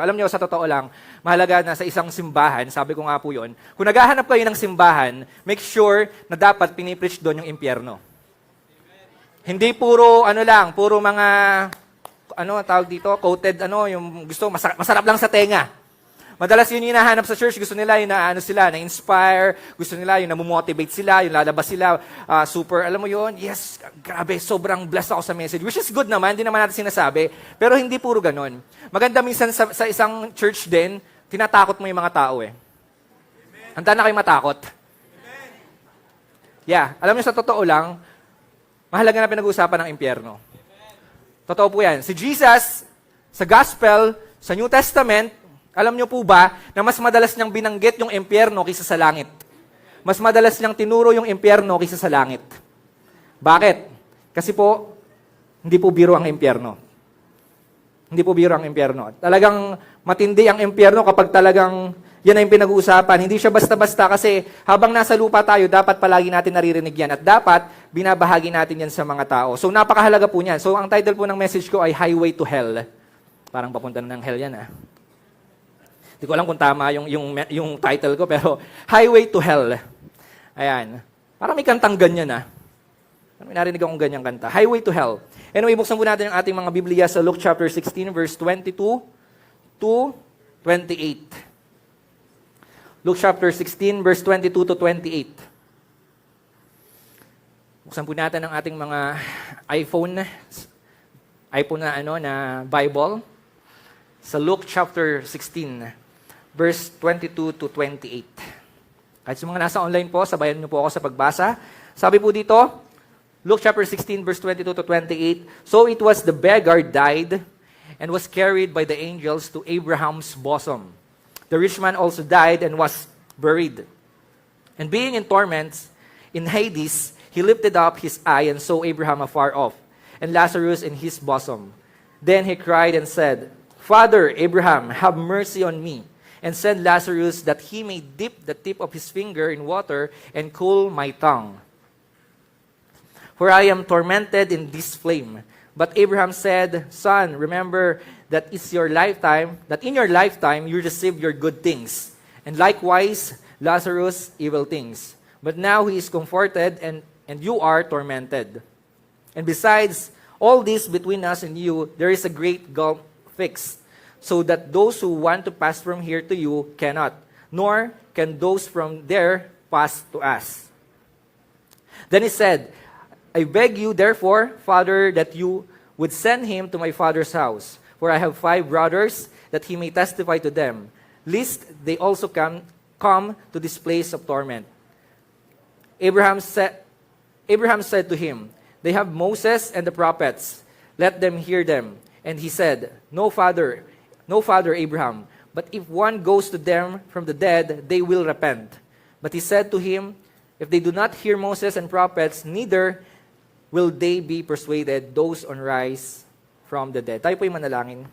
Alam niyo, sa totoo lang, mahalaga na sa isang simbahan, sabi ko nga po yun, kung naghahanap kayo ng simbahan, make sure na dapat pinipreach doon yung impyerno. Hindi puro, puro mga, tawag dito, coated, yung gusto, masarap lang sa tenga. Madalas yun yung hinahanap sa church, gusto nila yung na-inspire, gusto nila yung namomotivate sila, yung lalabas sila, super, alam mo yun, yes, grabe, sobrang blessed ako sa message, which is good naman, hindi naman natin sinasabi, pero hindi puro ganun. Maganda minsan sa isang church din, tinatakot mo yung mga tao eh. Handa na kayo matakot? Yeah, alam niyo sa totoo lang, mahalaga na pinag-uusapan ng impyerno. Totoo po yan. Si Jesus, sa Gospel, sa New Testament, alam niyo po ba na mas madalas niyang binanggit yung impyerno kaysa sa langit? Mas madalas niyang tinuro yung impyerno kaysa sa langit. Bakit? Kasi po, hindi po biro ang impyerno. Hindi po biro ang impyerno. Talagang matindi ang impyerno kapag talagang yan na yung pinag-uusapan. Hindi siya basta-basta kasi habang nasa lupa tayo, dapat palagi natin naririnig yan. At dapat binabahagi natin yan sa mga tao. So napakahalaga po niyan. So ang title po ng message ko ay Highway to Hell. Parang papunta na ng hell yan Hindi ko alam kung tama yung title ko, pero Highway to Hell. Ayan. Parang may kantang ganyan May narinig akong ganyang kanta. Highway to Hell. Anyway, buksan po natin ang ating mga Biblia sa Luke chapter 16, verse 22 to 28. Luke chapter 16, verse 22 to 28. Buksan po natin ang ating mga iPhone na Bible. Sa Luke chapter 16, verse 22 to 28. Kahit sa mga nasa online po, sabayan niyo po ako sa pagbasa. Sabi po dito, Luke chapter 16, verse 22 to 28, "So it was the beggar died and was carried by the angels to Abraham's bosom. The rich man also died and was buried. And being in torments in Hades, he lifted up his eye and saw Abraham afar off, and Lazarus in his bosom. Then he cried and said, 'Father Abraham, have mercy on me, and send Lazarus that he may dip the tip of his finger in water and cool my tongue. For I am tormented in this flame.' But Abraham said, 'Son, remember that in your lifetime you received your good things, and likewise Lazarus evil things. But now he is comforted, and you are tormented. And besides all this, between us and you, there is a great gulf fixed, so that those who want to pass from here to you cannot, nor can those from there pass to us.' Then he said, 'I beg you, therefore, Father, that you would send him to my father's house, for I have 5 brothers, that he may testify to them, lest they also come to this place of torment.' Abraham said to him, 'They have Moses and the prophets. Let them hear them.' And he said, 'No, Father Abraham, but if one goes to them from the dead, they will repent.' But he said to him, 'If they do not hear Moses and prophets, neither will they be persuaded, those on rise from the dead.'" Tayo po'y manalangin.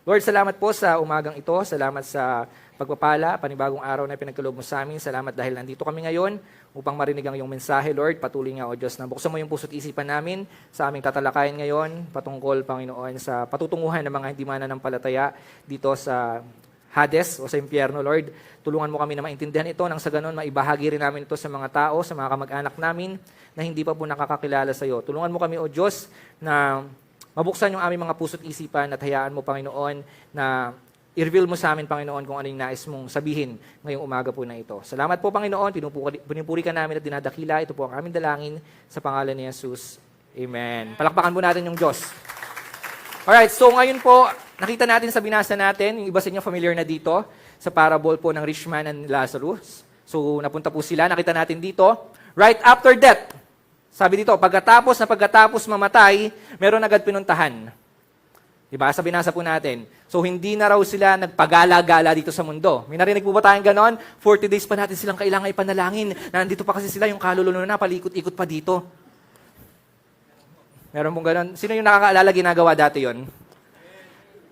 Lord, salamat po sa umagang ito. Salamat sa pagpapala, panibagong araw na pinagkaloob mo sa amin. Salamat dahil nandito kami ngayon upang marinig ang iyong mensahe, Lord. Patuloy nga, O Diyos, na buksan mo yung puso't isipan namin sa aming tatalakayan ngayon, patungkol, Panginoon, sa patutunguhan ng mga hindi mananampalataya dito sa Hades o sa impyerno, Lord. Tulungan mo kami na maintindihan ito nang sa ganon maibahagi rin namin ito sa mga tao, sa mga kamag-anak namin na hindi pa po nakakakilala sa iyo. Tulungan mo kami, O Diyos, na mabuksan yung aming mga puso't isipan at hayaan mo, Panginoon, na i-reveal mo sa amin, Panginoon, kung ano yung nais mong sabihin ngayong umaga po na ito. Salamat po, Panginoon. Pinupuri ka namin at dinadakila. Ito po ang aming dalangin sa pangalan ni Jesus. Amen. Palakpakan po natin yung Diyos. Alright, so ngayon po, nakita natin sa binasa natin, yung iba sa inyo familiar na dito, sa parable po ng rich man and Lazarus. So napunta po sila, nakita natin dito, right after death. Sabi dito, pagkatapos mamatay, meron agad pinuntahan. Diba? Sa binasa po natin. So hindi na raw sila nagpagala-gala dito sa mundo. May narinig po ba tayong ganon? 40 days pa natin silang kailangan ipanalangin. Nandito pa kasi sila, yung kaluluno na, palikot-ikot pa dito. Meron pong ganon. Sino yung nakakaalala ginagawa dati yon?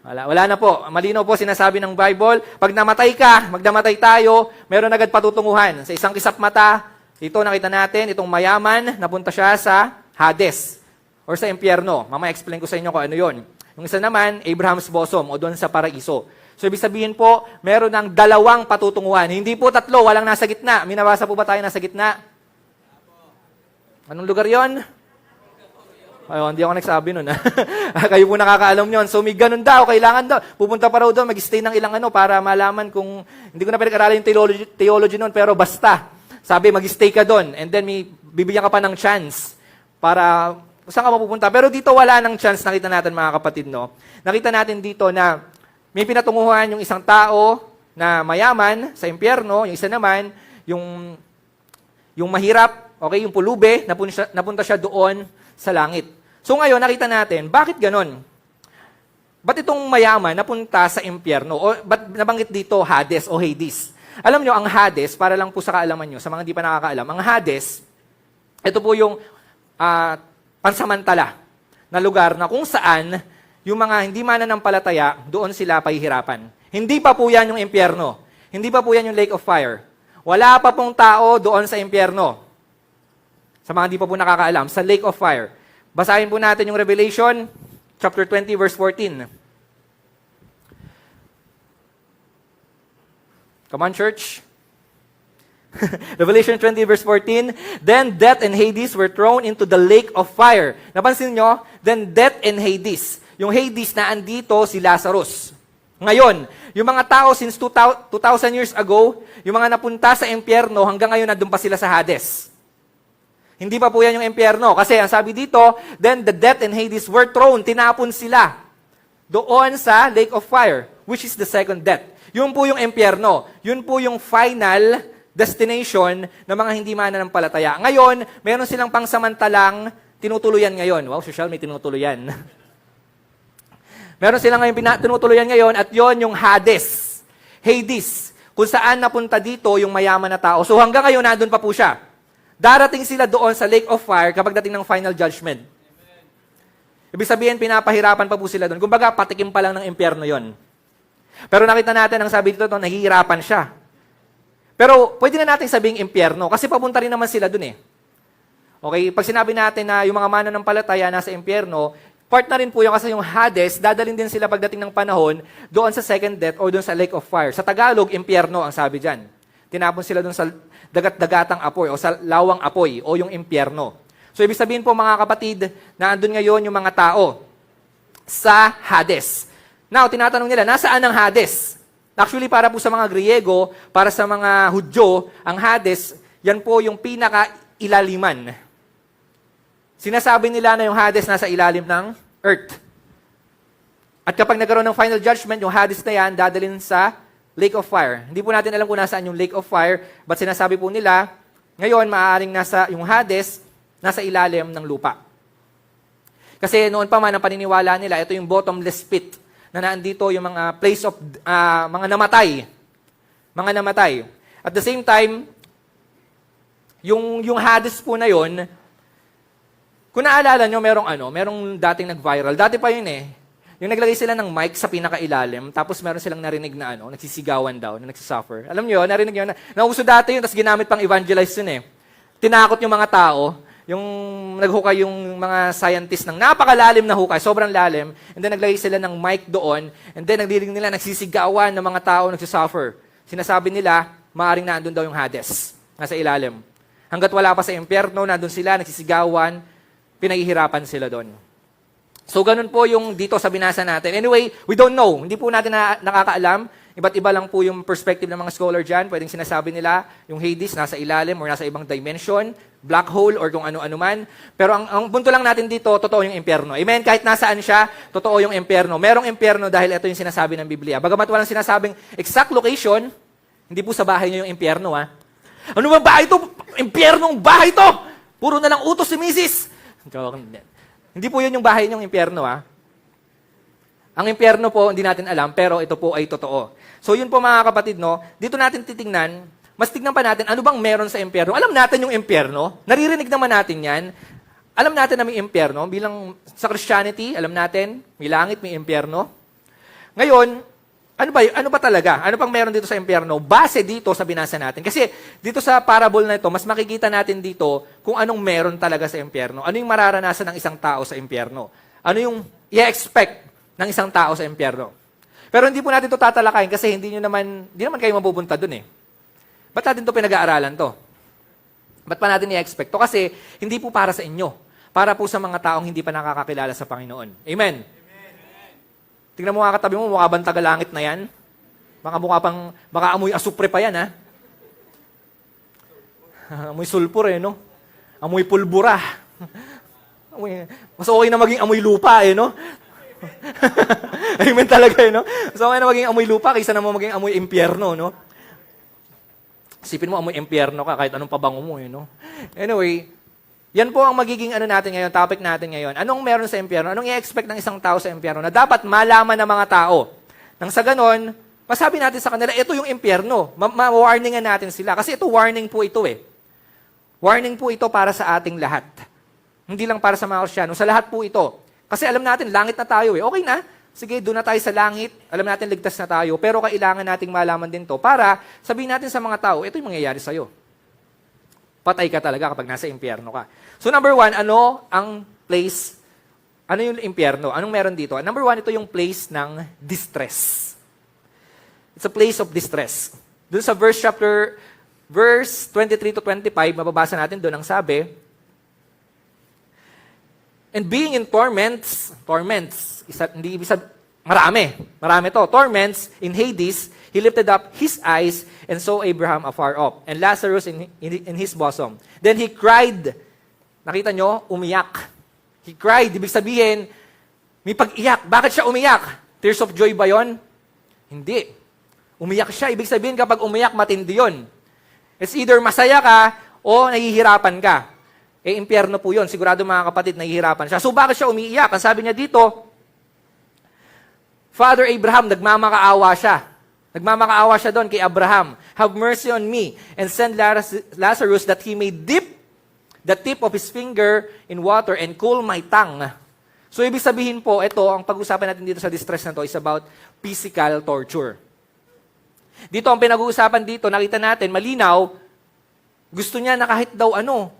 Wala na po. Malino po sinasabi ng Bible, pag namatay ka, magdamatay tayo, meron agad patutunguhan. Sa isang kisap mata, ito nakita natin, itong mayaman, napunta siya sa Hades or sa impyerno. Mamaya explain ko sa inyo kung ano yon. Yung isa naman, Abraham's bosom o doon sa paraiso. So, ibig sabihin po, meron ng dalawang patutunguhan. Hindi po tatlo, walang nasa gitna. Minabasa po ba tayo nasa gitna? Anong lugar yon? Ay, hindi ako nagsabi nun. Kayo po nakakaalam yon. So, may ganun daw, kailangan daw. Pupunta pa raw doon, mag-stay ng ilang para malaman kung, hindi ko na pinag-aralan yung theology nun, pero basta. Sabi, mag-stay ka doon. And then, bibigyan ka pa ng chance para, saan ka mapupunta? Pero dito, wala ng chance, nakita natin mga kapatid, no? Nakita natin dito na, may pinatunguhan yung isang tao na mayaman sa impyerno, yung isa naman, yung mahirap, okay, yung pulube, napunta siya doon sa langit. So ngayon, nakita natin, bakit ganon? Ba't itong mayaman napunta sa impyerno? O ba't nabanggit dito Hades o Hades? Alam nyo, ang Hades, para lang po sa kaalaman nyo, sa mga hindi pa nakakaalam, ang Hades, ito po yung pansamantala na lugar na kung saan yung mga hindi mananampalataya, doon sila pahihirapan. Hindi pa po yan yung impyerno. Hindi pa po yan yung lake of fire. Wala pa pong tao doon sa impyerno. Sa mga hindi pa po nakakaalam, sa lake of fire. Basahin po natin yung Revelation, chapter 20, verse 14. Come on, church. Revelation 20, verse 14, Then death and Hades were thrown into the lake of fire. Napansin nyo? Then death and Hades. Yung Hades na andito si Lazarus. Ngayon, yung mga tao since 2,000 years ago, yung mga napunta sa impyerno, hanggang ngayon nandun pa sila sa Hades. Hindi pa po yan yung impyerno. Kasi ang sabi dito, then the death and Hades were thrown, tinapon sila doon sa lake of fire, which is the second death. Yun po yung impyerno. Yun po yung final destination ng mga hindi mananampalataya. Ngayon, meron silang pangsamantalang tinutuluyan ngayon. Wow, social, may tinutuluyan. Meron silang ngayon tinutuluyan ngayon at yon yung Hades. Hades. Kung saan napunta dito yung mayaman na tao. So hanggang ngayon, nandun pa po siya. Darating sila doon sa lake of fire kapag dating ng final judgment. Ibig sabihin, pinapahirapan pa po sila doon. Kumbaga, patikim pa lang ng impyerno yon. Pero nakita natin, ang sabi dito, nahihirapan siya. Pero pwede na natin sabing impyerno kasi papunta rin naman sila doon eh. Okay, pag sinabi natin na yung mga mananampalataya nasa impyerno, part na rin po yung kasi yung Hades, dadalhin din sila pagdating ng panahon doon sa second death or doon sa lake of fire. Sa Tagalog, impyerno ang sabi dyan. Tinapon sila doon sa dagat-dagatang apoy o sa lawang apoy o yung impyerno. So ibig sabihin po mga kapatid, na andun ngayon yung mga tao sa Hades. Now, tinatanong nila, nasaan ang Hades? Actually, para po sa mga Griego, para sa mga Hudyo, ang Hades, yan po yung pinaka-ilaliman. Sinasabi nila na yung Hades nasa ilalim ng earth. At kapag nagkaroon ng final judgment, yung Hades na yan, dadalhin sa lake of fire. Hindi po natin alam kung nasaan yung lake of fire, but sinasabi po nila, ngayon, maaaring nasa yung Hades, nasa ilalim ng lupa. Kasi noon pa man, ang paniniwala nila, ito yung bottomless pit, na naandito yung mga place of, mga namatay. Mga namatay. At the same time, yung Hades po na yon, kung naalala nyo, merong dating nag-viral. Dati pa yun eh. Yung naglagay sila ng mic sa pinakailalim, tapos meron silang narinig na nagsisigawan daw, na nagsisuffer. Alam nyo, narinig nyo, nauso dati yun, tapos ginamit pang evangelize yun eh. Tinakot yung mga tao, yung naghukay yung mga scientists ng napakalalim na hukay, sobrang lalim, and then naglagay sila ng mic doon, and then naglilig nila, nagsisigawan ng mga tao, nagsisuffer. Sinasabi nila, maaaring naandun daw yung Hades, nasa ilalim. Hanggat wala pa sa impyerno, nandun sila, nagsisigawan, pinahihirapan sila doon. So, ganun po yung dito sa binasa natin. Anyway, we don't know. Hindi po natin nakakaalam. Iba't iba lang po yung perspective ng mga scholar dyan. Pwedeng sinasabi nila, yung Hades nasa ilalim or nasa ibang dimension, black hole or kung ano-ano man. Pero ang punto lang natin dito, totoo yung impyerno. Amen? Kahit nasaan siya, totoo yung impyerno. Merong impyerno dahil ito yung sinasabi ng Biblia. Bagamat walang sinasabing exact location, hindi po sa bahay niyo yung impyerno, ha? Ano ba bahay ito? Impyernong bahay ito! Puro na lang utos si Mrs. Hindi po yun yung bahay niyong impyerno, ha? Ang impyerno po, hindi natin alam, pero ito po ay totoo. So yun po mga kapatid, no? Dito natin titingnan, mas tignan pa natin, ano bang meron sa impyerno? Alam natin yung impyerno, naririnig naman natin yan. Alam natin na may impyerno, bilang sa Christianity, alam natin, may langit, may impyerno. Ngayon, ano ba talaga? Ano pang meron dito sa impyerno? Base dito sa binasa natin. Kasi dito sa parable na ito, mas makikita natin dito kung anong meron talaga sa impyerno. Ano yung mararanasan ng isang tao sa impyerno? Ano yung i-expect ng isang tao sa impyerno? Pero hindi po natin ito tatalakayin kasi hindi naman kayo mapupunta dun eh. Ba't natin ito pinag-aaralan to? Ba't pa natin i-expect to? Kasi hindi po para sa inyo. Para po sa mga taong hindi pa nakakakilala sa Panginoon. Amen? Tingnan mo nga katabi mo, mukha bang tagalangit na yan? Baka amoy asupre pa yan, ha? Amoy sulpur no? Amoy pulbura. Mas okay na maging amoy lupa, no? Amen talaga, no? Mas okay na maging amoy lupa kaysa naman maging amoy impyerno, no? Isipin mo, amoy impyerno ka kahit anong pabango mo, no? Anyway, yan po ang magiging natin ngayon, topic natin ngayon. Anong meron sa impyerno? Anong i-expect ng isang tao sa impyerno na dapat malaman ng mga tao? Nang sa ganon, masabi natin sa kanila, ito yung impyerno. Ma-warningan natin sila. Kasi ito, warning po ito eh. Warning po ito para sa ating lahat. Hindi lang para sa mga Kristyano, sa lahat po ito. Kasi alam natin, langit na tayo eh. Okay na, sige, doon na tayo sa langit. Alam natin, ligtas na tayo. Pero kailangan nating malaman din to para sabihin natin sa mga tao, ito yung mangyayari sa'yo. Patay ka talaga kapag nasa impyerno ka. So number 1, ano ang place, ano yung impyerno? Anong meron dito? Number 1, ito yung place ng distress. It's a place of distress. Doon sa verse 23 to 25, mababasa natin doon ang sabi, and being in torments, hindi ibig sabihin, marami to, torments in Hades, he lifted up his eyes and saw Abraham afar off, and Lazarus in his bosom. Then he cried, nakita nyo, umiyak. He cried, ibig sabihin, may pag-iyak. Bakit siya umiyak? Tears of joy ba yon? Hindi. Umiyak siya, ibig sabihin kapag umiyak, matindi yun. It's either masaya ka o nahihirapan ka. Eh, impyerno po yun. Sigurado mga kapatid, nahihirapan siya. So, bakit siya umiiyak? Ang sabi niya dito, Father Abraham, nagmamakaawa siya. Nagmamakaawa siya doon kay Abraham. Have mercy on me and send Lazarus that he may dip the tip of his finger in water and cool my tongue. So, ibig sabihin po, ito, ang pag-usapan natin dito sa distress na to is about physical torture. Dito, ang pinag-uusapan dito, nakita natin, malinaw, gusto niya na kahit daw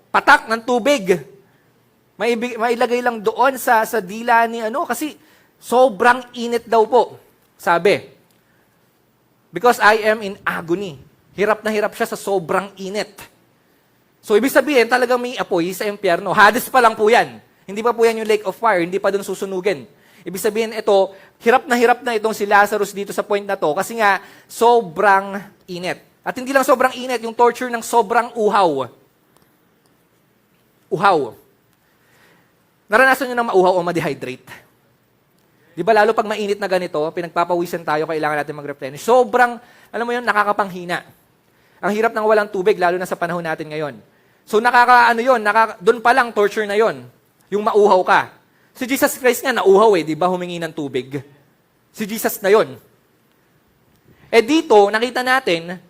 patak ng tubig. Mailagay lang doon sa dila ni kasi sobrang init daw po. Sabi, because I am in agony. Hirap na hirap siya sa sobrang init. So, ibig sabihin, talagang may apoy sa impyerno. Hades pa lang po yan. Hindi pa po yan yung lake of fire. Hindi pa doon susunugin. Ibig sabihin, ito, hirap na itong si Lazarus dito sa point na to kasi nga, sobrang init. At hindi lang sobrang init, yung torture ng sobrang uhaw. Uhaw. Naranasan nyo ng mauhaw o ma-dehydrate? Di ba lalo pag mainit na ganito, pinagpapawisan tayo, kailangan natin mag-replenish. Sobrang, alam mo yun, nakakapanghina. Ang hirap ng walang tubig, lalo na sa panahon natin ngayon. So doon pa lang torture na yon, yung mauhaw ka. Si Jesus Christ nga, nauhaw di ba, humingi ng tubig. Si Jesus na yon. Eh dito, nakita natin,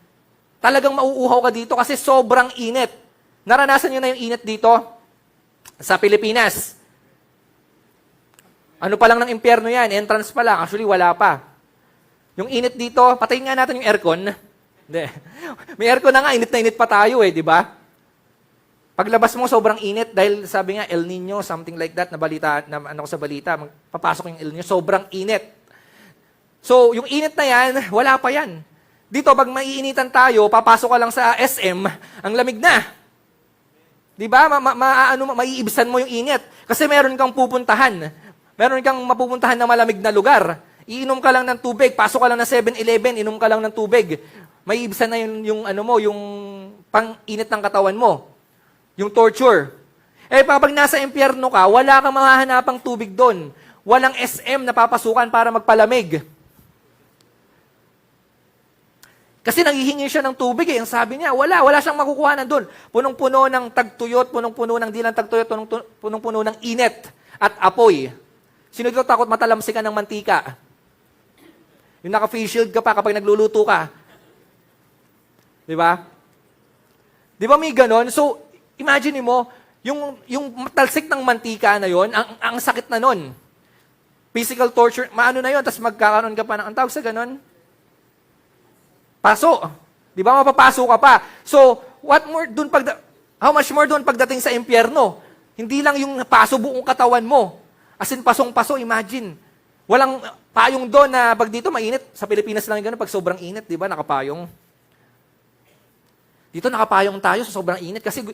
talagang mauuhaw ka dito kasi sobrang init. Naranasan nyo na yung init dito? Sa Pilipinas. Ano pa lang ng impyerno yan? Entrance pa lang. Actually, wala pa. Yung init dito, patayin nga natin yung aircon. Hindi. May aircon na nga, init na init pa tayo di ba? Paglabas mo, sobrang init dahil sabi nga, El Nino, something like that, ko sa balita, papasok yung El Nino, sobrang init. So, yung init na yan, wala pa yan. Dito, pag maiinitan tayo, papasok ka lang sa SM, ang lamig na. Di ba? Maiibsan mo yung init. Kasi meron kang pupuntahan. Meron kang mapupuntahan na malamig na lugar. Iinom ka lang ng tubig, pasok ka lang na 7-Eleven, inom ka lang ng tubig. Maiibsan na yung pang-init ng katawan mo. Yung torture. Eh, kapag nasa impyerno ka, wala kang mahahanapang tubig doon. Walang SM na papasukan para magpalamig. Kasi nanghihingi siya ng tubig Ang sabi niya, wala siyang makukuhanan doon. Punong-puno ng tagtuyot, punong-puno ng dilang tagtuyot, punong-puno ng init at apoy. Sino dito takot matalamsikan ng mantika? Yung naka-face shield ka pa kapag nagluluto ka. Di ba? Di ba may ganon? So, imagine mo, yung matalsik ng mantika na yon, ang sakit na nun. Physical torture, maano na yon, tapos magkakaroon ka pa ng, ang tawag sa ganon? Paso. Di ba? Mapapaso ka pa. So, how much more doon pagdating sa impyerno? Hindi lang yung paso buong katawan mo. As in, pasong-paso, imagine. Walang payong doon na pag dito mainit. Sa Pilipinas lang yung ganun, pag sobrang init, di ba, nakapayong. Dito nakapayong tayo sa sobrang init kasi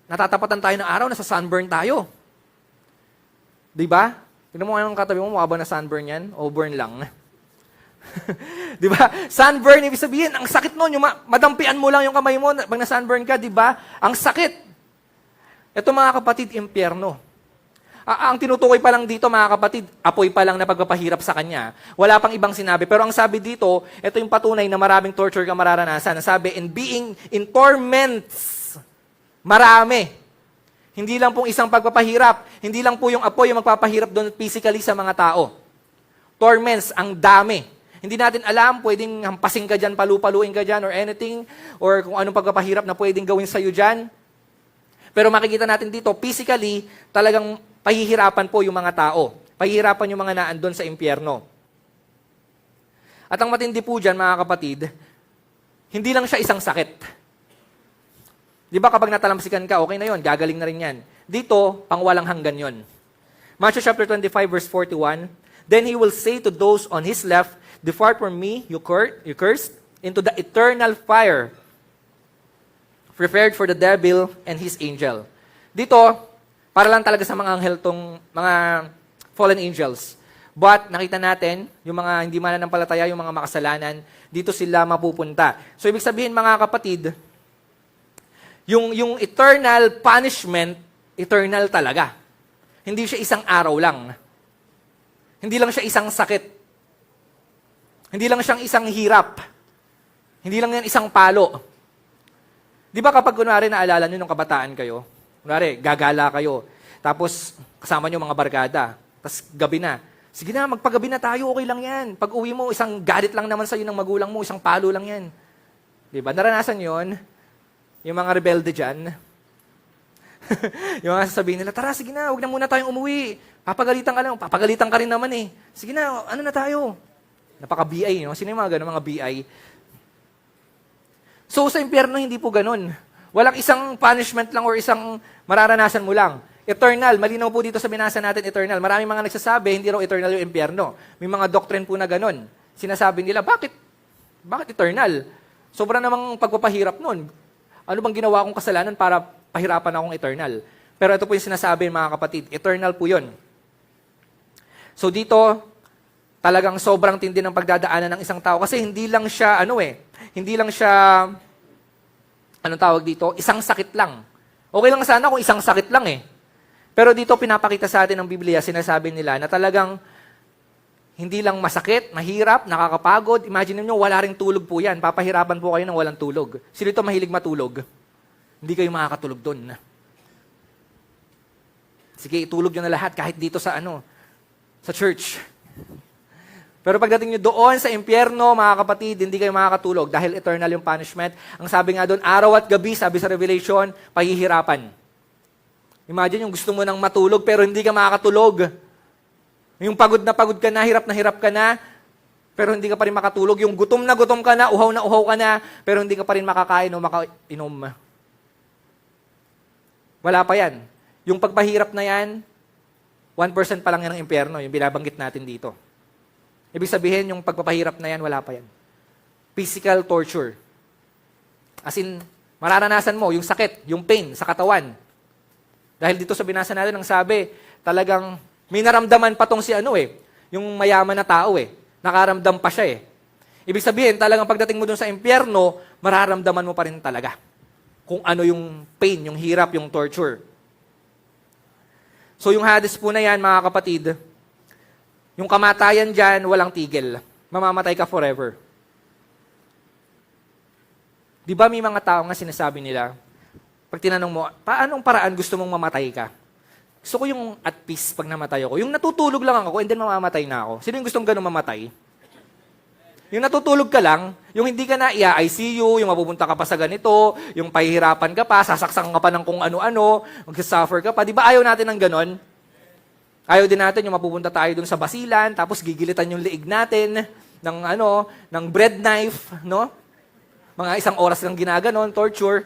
natatapatan tayo ng araw, nasa sunburn tayo. Di ba? Tignan mo ngayon ang katabi mo, mukha ba na sunburn yan? O burn lang? Di ba? Sunburn, ibig sabihin, ang sakit nun, yung madampian mo lang yung kamay mo pag na-sunburn ka, di ba? Ang sakit. Ito mga kapatid, impyerno. Ang tinutukoy pa lang dito, mga kapatid, apoy pa lang na pagpapahirap sa kanya. Wala pang ibang sinabi. Pero ang sabi dito, ito yung patunay na maraming torture ka mararanasan. Sabi, in being in torments, marami. Hindi lang pong isang pagpapahirap. Hindi lang po yung apoy yung magpapahirap doon physically sa mga tao. Torments, ang dami. Hindi natin alam, pwedeng hampasin ka dyan, palu-paluin ka dyan, or anything, or kung anong pagpapahirap na pwedeng gawin sa'yo dyan. Pero makikita natin dito, physically, talagang pahihirapan po yung mga tao. Pahihirapan yung mga naandun sa impyerno. At ang matindi po dyan, mga kapatid, hindi lang siya isang sakit. Di ba kapag natalamsikan ka, okay na yon, gagaling na rin yan. Dito, pangwalang hanggan yon. Matthew chapter 25, verse 41, then he will say to those on his left, depart from me, you cursed, into the eternal fire, prepared for the devil and his angel. Dito, para lang talaga sa mga anghel tong mga fallen angels. But nakita natin, yung mga hindi mananampalataya, yung mga makasalanan, dito sila mapupunta. So ibig sabihin mga kapatid, yung eternal punishment, eternal talaga. Hindi siya isang araw lang. Hindi lang siya isang sakit. Hindi lang siyang isang hirap. Hindi lang yan isang palo. Di ba kapag kunwari naalala nyo nung kabataan kayo, kunwari, gagala kayo. Tapos, kasama nyo mga barkada. Tapos, gabi na. Sige na, magpagabi na tayo, okay lang yan. Pag uwi mo, isang galit lang naman sa'yo ng magulang mo, isang palo lang yan. Diba? Naranasan yon yung mga rebelde dyan. Yung mga sasabihin nila, tara, sige na, huwag na muna tayong umuwi. Papagalitan ka lang. Papagalitan ka rin naman eh. Sige na, ano na tayo? Napaka-BI, no? Sino yung mga ganun, mga BI? So, sa impyerno, hindi po ganun. Walang isang punishment lang or isang mararanasan mo lang. Eternal. Malinaw po dito sa binasa natin, eternal. Maraming mga nagsasabi, hindi raw eternal yung impyerno. May mga doctrine po na ganun. Sinasabi nila, bakit? Bakit eternal? Sobra namang pagpapahirap nun. Ano bang ginawa kong kasalanan para pahirapan akong eternal? Pero ito po yung sinasabi, mga kapatid. Eternal po yun. So dito, talagang sobrang tindi ng pagdadaanan ng isang tao. Kasi hindi lang siya, hindi lang siya, anong tawag dito? Isang sakit lang. Okay lang sana kung isang sakit lang eh. Pero dito pinapakita sa atin ng Biblia, sinasabi nila na talagang hindi lang masakit, mahirap, nakakapagod. Imagine niyo wala ring tulog po yan. Papahirapan po kayo ng walang tulog. Sino ito mahilig matulog? Hindi kayo makakatulog doon. Sige, itulog nyo na lahat kahit dito sa sa church. Pero pagdating nyo doon sa impyerno, mga kapatid, hindi kayo makakatulog dahil eternal yung punishment. Ang sabi nga doon, araw at gabi, sabi sa Revelation, pahihirapan. Imagine yung gusto mo nang matulog pero hindi ka makakatulog. Yung pagod ka na hirap ka na, pero hindi ka pa rin makatulog. Yung gutom ka na uhaw ka na, pero hindi ka pa rin makakain o makainom. Wala pa yan. Yung pagpahirap na yan, 1% pa lang yan ng impyerno, yung binabanggit natin dito. Ibig sabihin, yung pagpapahirap na yan, wala pa yan. Physical torture. As in, mararanasan mo yung sakit, yung pain sa katawan. Dahil dito sa binasa natin, ang sabi, talagang may naramdaman pa tong si yung mayaman na tao Nakaramdam pa siya Ibig sabihin, talagang pagdating mo dun sa impyerno, mararamdaman mo pa rin talaga kung ano yung pain, yung hirap, yung torture. So yung Hades po na yan, mga kapatid, yung kamatayan dyan, walang tigil. Mamamatay ka forever. Di ba may mga tao nga sinasabi nila, pag tinanong mo, paanong paraan gusto mong mamatay ka? Gusto ko yung at peace pag namatay ako. Yung natutulog lang ako and then mamamatay na ako. Sino yung gustong ganun mamatay? Yung natutulog ka lang, yung hindi ka na i-ICU, yung mapupunta ka pa sa ganito, yung pahihirapan ka pa, sasaksak ka pa ng kung ano-ano, mag-suffer ka pa. Di ba ayaw natin ng ganon? Ayaw din natin yung mapupunta tayo dun sa basilan, tapos gigilitan yung liig natin ng bread knife, no? Mga 1 oras lang ginaganon, torture.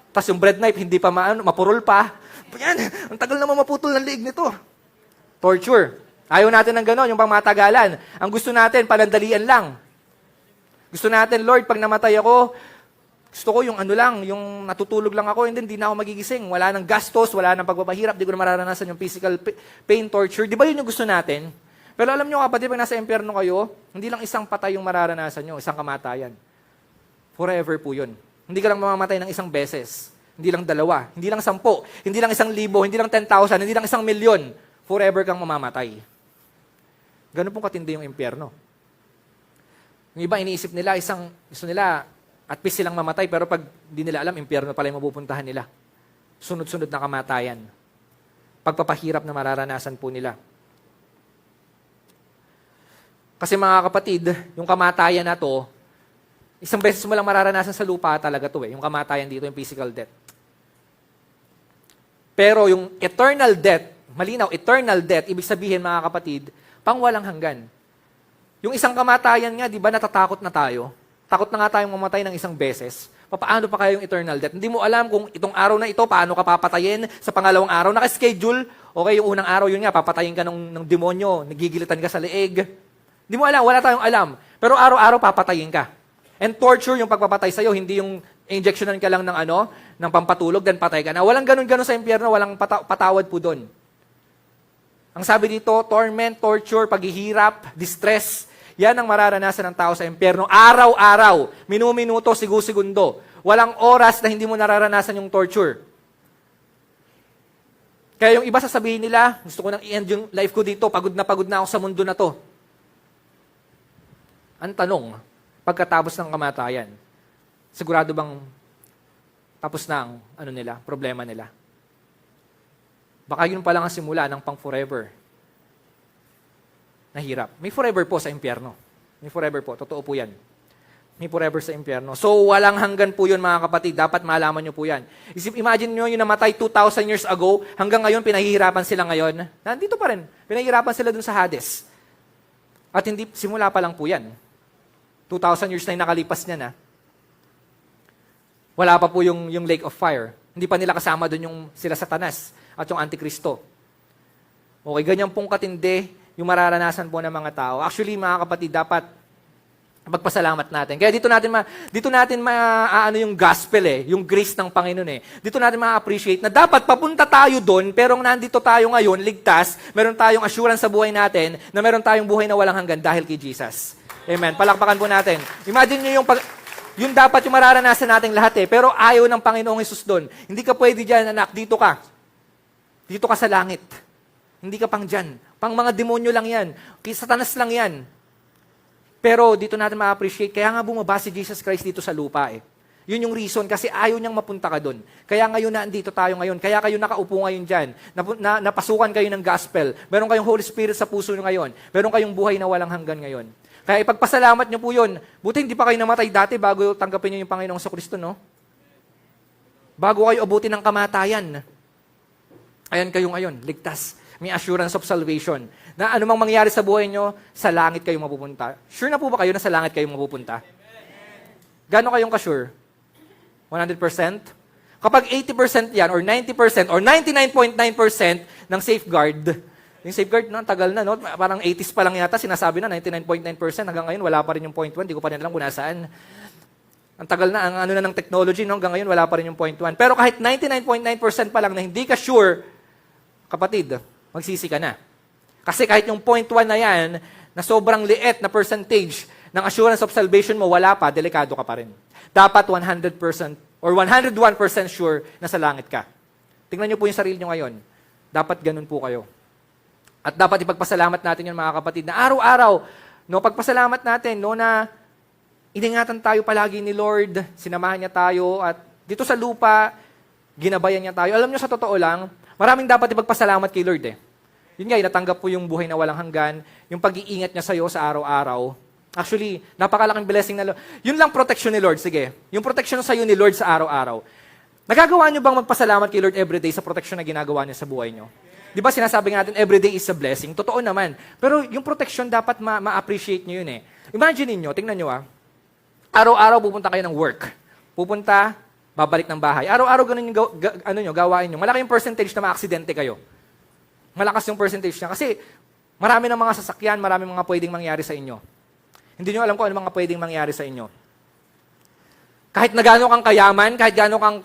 Tapos yung bread knife, hindi pa mapurol pa. Yan, ang tagal naman maputol ng liig nito. Torture. Ayaw natin ng gano'n, yung pangmatagalan. Ang gusto natin, panandalian lang. Gusto natin, Lord, pag namatay ako, gusto ko yung ano lang, yung natutulog lang ako, hindi na ako magigising. Wala nang gastos, wala nang pagpapahirap, di ko na mararanasan yung physical pain, torture. Di ba yun yung gusto natin? Pero alam nyo kapatid, pag nasa impyerno kayo, hindi lang isang patay yung mararanasan nyo, isang kamatayan. Forever po yun. Hindi ka lang mamamatay ng isang beses. Hindi lang 2, hindi lang 10, hindi lang 1,000, hindi lang 10,000, hindi lang 1,000,000. Forever kang mamamatay. Ganun pong katindi yung impyerno. Yung iba iniisip nila, gusto nila, at peace silang mamatay, pero pag di nila alam, impyerno pala yung mapupuntahan nila. Sunod-sunod na kamatayan. Pagpapahirap na mararanasan po nila. Kasi mga kapatid, yung kamatayan na to, isang beses mo lang mararanasan sa lupa talaga to yung kamatayan dito, yung physical death. Pero yung eternal death, malinaw, eternal death, ibig sabihin mga kapatid, pang walang hanggan. Yung isang kamatayan nga, di ba natatakot na tayo? Takot na nga tayong mamatay ng isang beses. Paano pa kaya yung eternal death? Hindi mo alam kung itong araw na ito, paano ka papatayin sa pangalawang araw. Naka-schedule, okay, yung unang araw, yun nga, papatayin ka ng demonyo, nagigilitan ka sa leeg. Hindi mo alam, wala tayong alam. Pero araw-araw papatayin ka. And torture, yung pagpapatay sa'yo, hindi yung injectionan ka lang ng pampatulog, then patay ka na. Walang ganun-ganun sa impyerno, walang patawad po doon. Ang sabi dito, torment, torture, paghihirap, distress, yan ang mararanasan ng tao sa impyerno. Araw-araw, minu-minuto, sigu-segundo. Walang oras na hindi mo nararanasan yung torture. Kaya yung iba sasabihin nila, gusto ko nang i-end yung life ko dito, pagod na ako sa mundo na to. Ang tanong, pagkatapos ng kamatayan, sigurado bang tapos na ang problema nila? Baka yun pa lang ang simula ng pang-forever na hirap. May forever po sa impyerno. May forever po. Totoo po yan. May forever sa impyerno. So, walang hanggan po yun mga kapatid. Dapat malaman nyo po yan. Imagine nyo yung namatay 2,000 years ago, hanggang ngayon, pinahihirapan sila ngayon. Nandito pa rin. Pinahihirapan sila dun sa Hades. At hindi, simula pa lang po yan. 2,000 years na yung nakalipas niya na. Wala pa po yung lake of fire. Hindi pa nila kasama dun yung sila Satanas at yung Antikristo. Okay, ganyan pong katindi yung mararanasan po ng mga tao. Actually, mga kapatid, dapat magpasalamat natin. Kaya dito natin yung gospel yung grace ng Panginoon Dito natin ma-appreciate na dapat papunta tayo doon, pero nandito tayo ngayon, ligtas, meron tayong assurance sa buhay natin na meron tayong buhay na walang hanggan dahil kay Jesus. Amen. Palakpakan po natin. Imagine niyo yung dapat yung mararanasan nating lahat pero ayaw ng Panginoong Hesus doon. Hindi ka pwede dyan, anak, dito ka. Dito ka sa langit. Hindi ka pang dyan. Pang mga demonyo lang yan. Satanas lang yan. Pero dito natin ma-appreciate, kaya nga bumaba si Jesus Christ dito sa lupa Yun yung reason, kasi ayaw niyang mapunta ka doon. Kaya ngayon nandito tayo ngayon. Kaya kayo nakaupo ngayon dyan. Napasukan kayo ng gospel. Meron kayong Holy Spirit sa puso nyo ngayon. Meron kayong buhay na walang hanggan ngayon. Kaya ipagpasalamat nyo po yun. Buti hindi pa kayo namatay dati bago tanggapin nyo yung Panginoong Kristo, no? Bago kayo abutin ng kamatayan. Ayan kayo ngayon, ligtas. May assurance of salvation. Na anumang mangyari sa buhay nyo, sa langit kayo mapupunta. Sure na po ba kayo na sa langit kayo mapupunta? Gano'n kayong ka-sure? 100%? Kapag 80% yan, or 90%, or 99.9% ng safeguard, yung safeguard, tagal na, no? Parang 80s pa lang yata, sinasabi na, 99.9%, hanggang ngayon, wala pa rin yung 0.1, di ko pa rin alam kung nasaan. Ang tagal na, ang ng technology, no? Hanggang ngayon, wala pa rin yung 0.1. Pero kahit 99.9% pa lang na hindi ka sure, kapatid, magsisi ka na. Kasi kahit yung 0.1 na yan, na sobrang liit na percentage ng assurance of salvation mo, wala pa, delikado ka pa rin. Dapat 100% or 101% sure na sa langit ka. Tingnan niyo po yung sarili niyo ngayon. Dapat ganun po kayo. At dapat ipagpasalamat natin yun mga kapatid na araw-araw, pagpasalamat natin, na iningatan tayo palagi ni Lord, sinamahan niya tayo, at dito sa lupa, ginabayan niya tayo. Alam niyo sa totoo lang, maraming dapat ipagpasalamat kay Lord Yun nga, natanggap po yung buhay na walang hanggan, yung pag-iingat niya sa'yo sa araw-araw. Actually, napakalaking blessing na Lord. Yun lang protection ni Lord, sige. Yung protection sa'yo ni Lord sa araw-araw. Nagagawa niyo bang magpasalamat kay Lord everyday sa protection na ginagawa niya sa buhay niyo? Di ba sinasabi natin, everyday is a blessing? Totoo naman. Pero yung protection dapat ma-appreciate nyo yun Imagine niyo, tingnan nyo araw-araw pupunta kayo ng work. Pupunta, babalik ng bahay. Araw-araw ganun yung gawain nyo. Malaki yung percentage na ma-aksidente kayo. Malakas yung percentage niya. Kasi Marami ng mga sasakyan, marami mga pwedeng mangyari sa inyo. Hindi nyo alam kung ano mga pwedeng mangyari sa inyo. Kahit na gaano kang kayaman, kahit gaano kang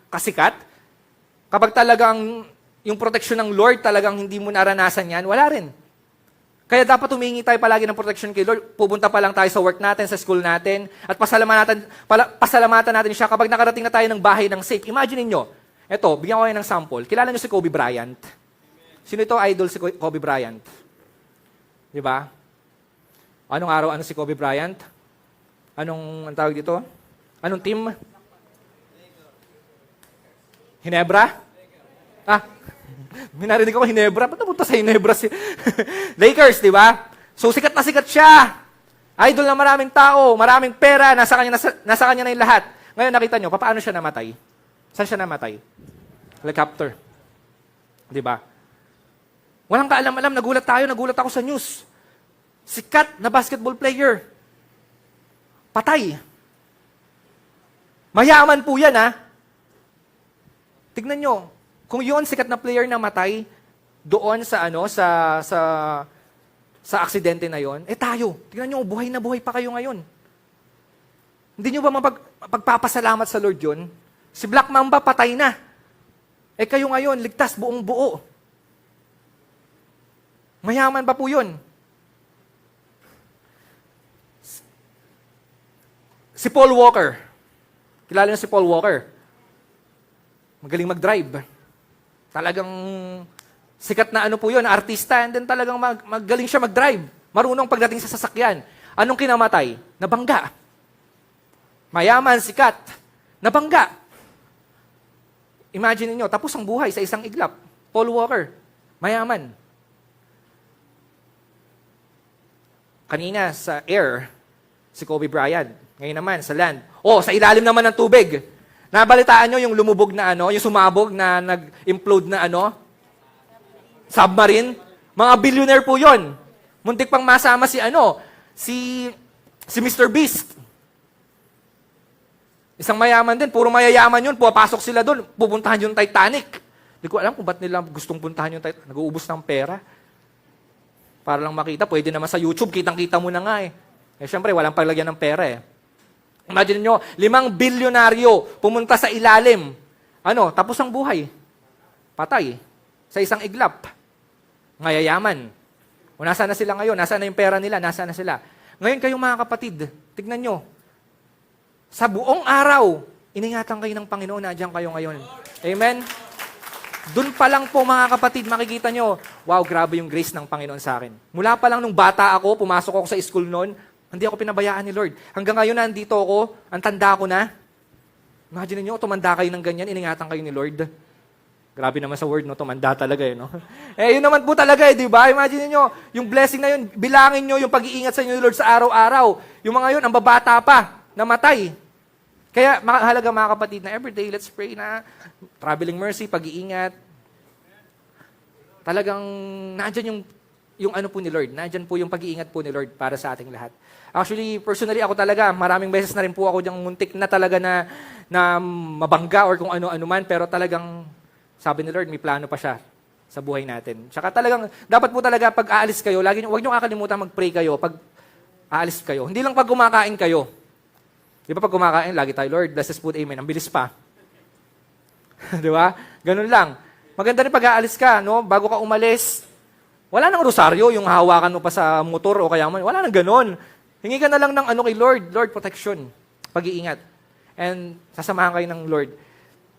kasikat, kapag talagang yung proteksyon ng Lord talagang hindi mo naranasan yan, wala rin. Kaya dapat humingi tayo palagi ng protection kay Lord. Pupunta pa lang tayo sa work natin, sa school natin, at pasalamatan natin siya kapag nakarating na tayo ng bahay ng safe. Imagine niyo, eto, bigyan ko kayo ng sample. Kilala niyo si Kobe Bryant? Sino ito idol si Kobe Bryant? Di ba? Anong araw ano si Kobe Bryant? Anong tawag dito? Anong team? Hinebra? Minarinig ko Hinebra. Ba't napunta sa Hinebra si Lakers, di ba? So, sikat na sikat siya. Idol na maraming tao, maraming pera, nasa kanya na yung lahat. Ngayon, nakita nyo, paano siya namatay? Saan siya namatay? Helicopter. Di ba? Walang kaalam-alam, nagulat ako sa news. Sikat na basketball player. Patay. Mayaman po yan, ha? Tignan nyo, kung yun, sikat na player na matay, doon sa aksidente na yon, tayo, tignan nyo, buhay na buhay pa kayo ngayon. Hindi nyo ba mapagpapasalamat sa Lord yun? Si Black Mamba patay na. Kayo ngayon, ligtas buong buo. Mayaman pa po yun. Si Paul Walker. Kilala niyo si Paul Walker? Magaling mag-drive. Talagang sikat na po yun, artista, and then talagang magaling siya mag-drive. Marunong pagdating sa sasakyan. Anong kinamatay? Nabangga. Mayaman, sikat. Nabangga. Imagine niyo, tapos ang buhay sa isang iglap. Paul Walker. Mayaman. Kanina sa air, si Kobe Bryant. Ngayon naman, sa land. Sa ilalim naman ng tubig. Nabalitaan nyo yung lumubog na yung sumabog na nag-implode na submarine? Mga billionaire po yon. Muntik pang masama si Mr. Beast. Isang mayaman din, puro mayayaman yun, pupasok sila doon, pupuntahan yung Titanic. Hindi ko alam kung ba't nila gustong puntahan yung Titanic. Nag-uubos ng pera. Para lang makita, pwede naman sa YouTube, kitang-kita mo na nga syempre, walang paglagyan ng pera Imagine nyo, 5 bilyonaryo pumunta sa ilalim. Tapos ang buhay. Patay. Sa isang iglap. Ngayayaman. Nasaan na sila ngayon? Nasaan na yung pera nila? Nasaan na sila? Ngayon kayong mga kapatid, tignan nyo. Sa buong araw, iningatan kayo ng Panginoon, nandiyan kayo ngayon. Amen? Doon pa lang po mga kapatid, makikita nyo, wow, grabe yung grace ng Panginoon sa akin. Mula pa lang nung bata ako, pumasok ako sa school noon, hindi ako pinabayaan ni Lord. Hanggang ngayon, nandito ako, ang tanda ko na. Imagine niyo, tumanda kayo ng ganyan, iningatan kayo ni Lord. Grabe naman sa word, tumanda talaga no? Yun naman po talaga di ba? Imagine niyo, yung blessing na yun, bilangin niyo yung pag-iingat sa inyo ni Lord sa araw-araw. Yung mga yun, ang babata pa, namatay. Kaya, mahalaga mga kapatid na everyday, let's pray na traveling mercy, pag-iingat. Talagang, nandyan yung po ni Lord. Nandyan po yung pag-iingat po ni Lord para sa ating lahat. Actually, personally, ako talaga, maraming beses na rin po ako diyang muntik na talaga na mabangga or kung ano-ano man, pero talagang, sabi ni Lord, may plano pa siya sa buhay natin. Tsaka talagang, dapat po talaga pag aalis kayo, huwag niyo kakalimutan mag-pray kayo pag aalis kayo. Hindi lang pag kumakain kayo. Di ba pag kumakain, lagi tayo, Lord, bless this food, amen. Ang bilis pa. Di ba? Ganun lang. Maganda rin pag aalis ka, bago ka umalis, wala nang rosaryo, yung hawakan mo pa sa motor o kaya wala nang ganun. Hingi ka na lang ng kay Lord, protection, pag-iingat. And sasamahan kayo ng Lord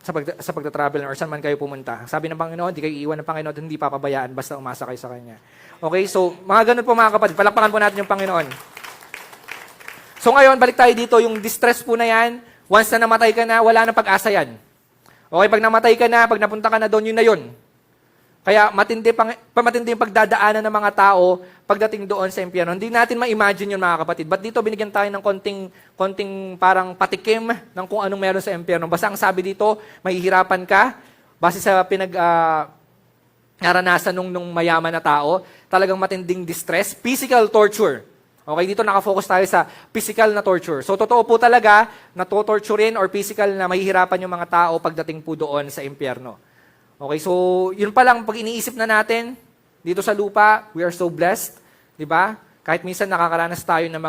sa pagta-travel or saan man kayo pumunta. Sabi ng Panginoon, hindi kayo iiwan ng Panginoon, hindi papabayaan, basta umasa kayo sa Kanya. Okay, so mga ganun po mga kapatid, palakpakan po natin yung Panginoon. So ngayon, balik tayo dito, yung distress po na yan, once na namatay ka na, wala na pag-asa yan. Okay, pag namatay ka na, pag napunta ka na doon, yun na yun. Kaya matindi yung pagdadaanan ng mga tao pagdating doon sa impyerno. Hindi natin ma-imagine yun mga kapatid. But dito binigyan tayo ng konting parang patikim ng kung anong meron sa impyerno. Basta ang sabi dito, mahihirapan ka base sa naranasan nung mayaman na tao, talagang matinding distress, physical torture. Okay, dito nakafocus tayo sa physical na torture. So totoo po talaga na torturein or physical na mahihirapan yung mga tao pagdating po doon sa impyerno. Okay, so yun pa lang, pag iniisip na natin, dito sa lupa, we are so blessed, di ba? Kahit minsan nakakaranas tayo ng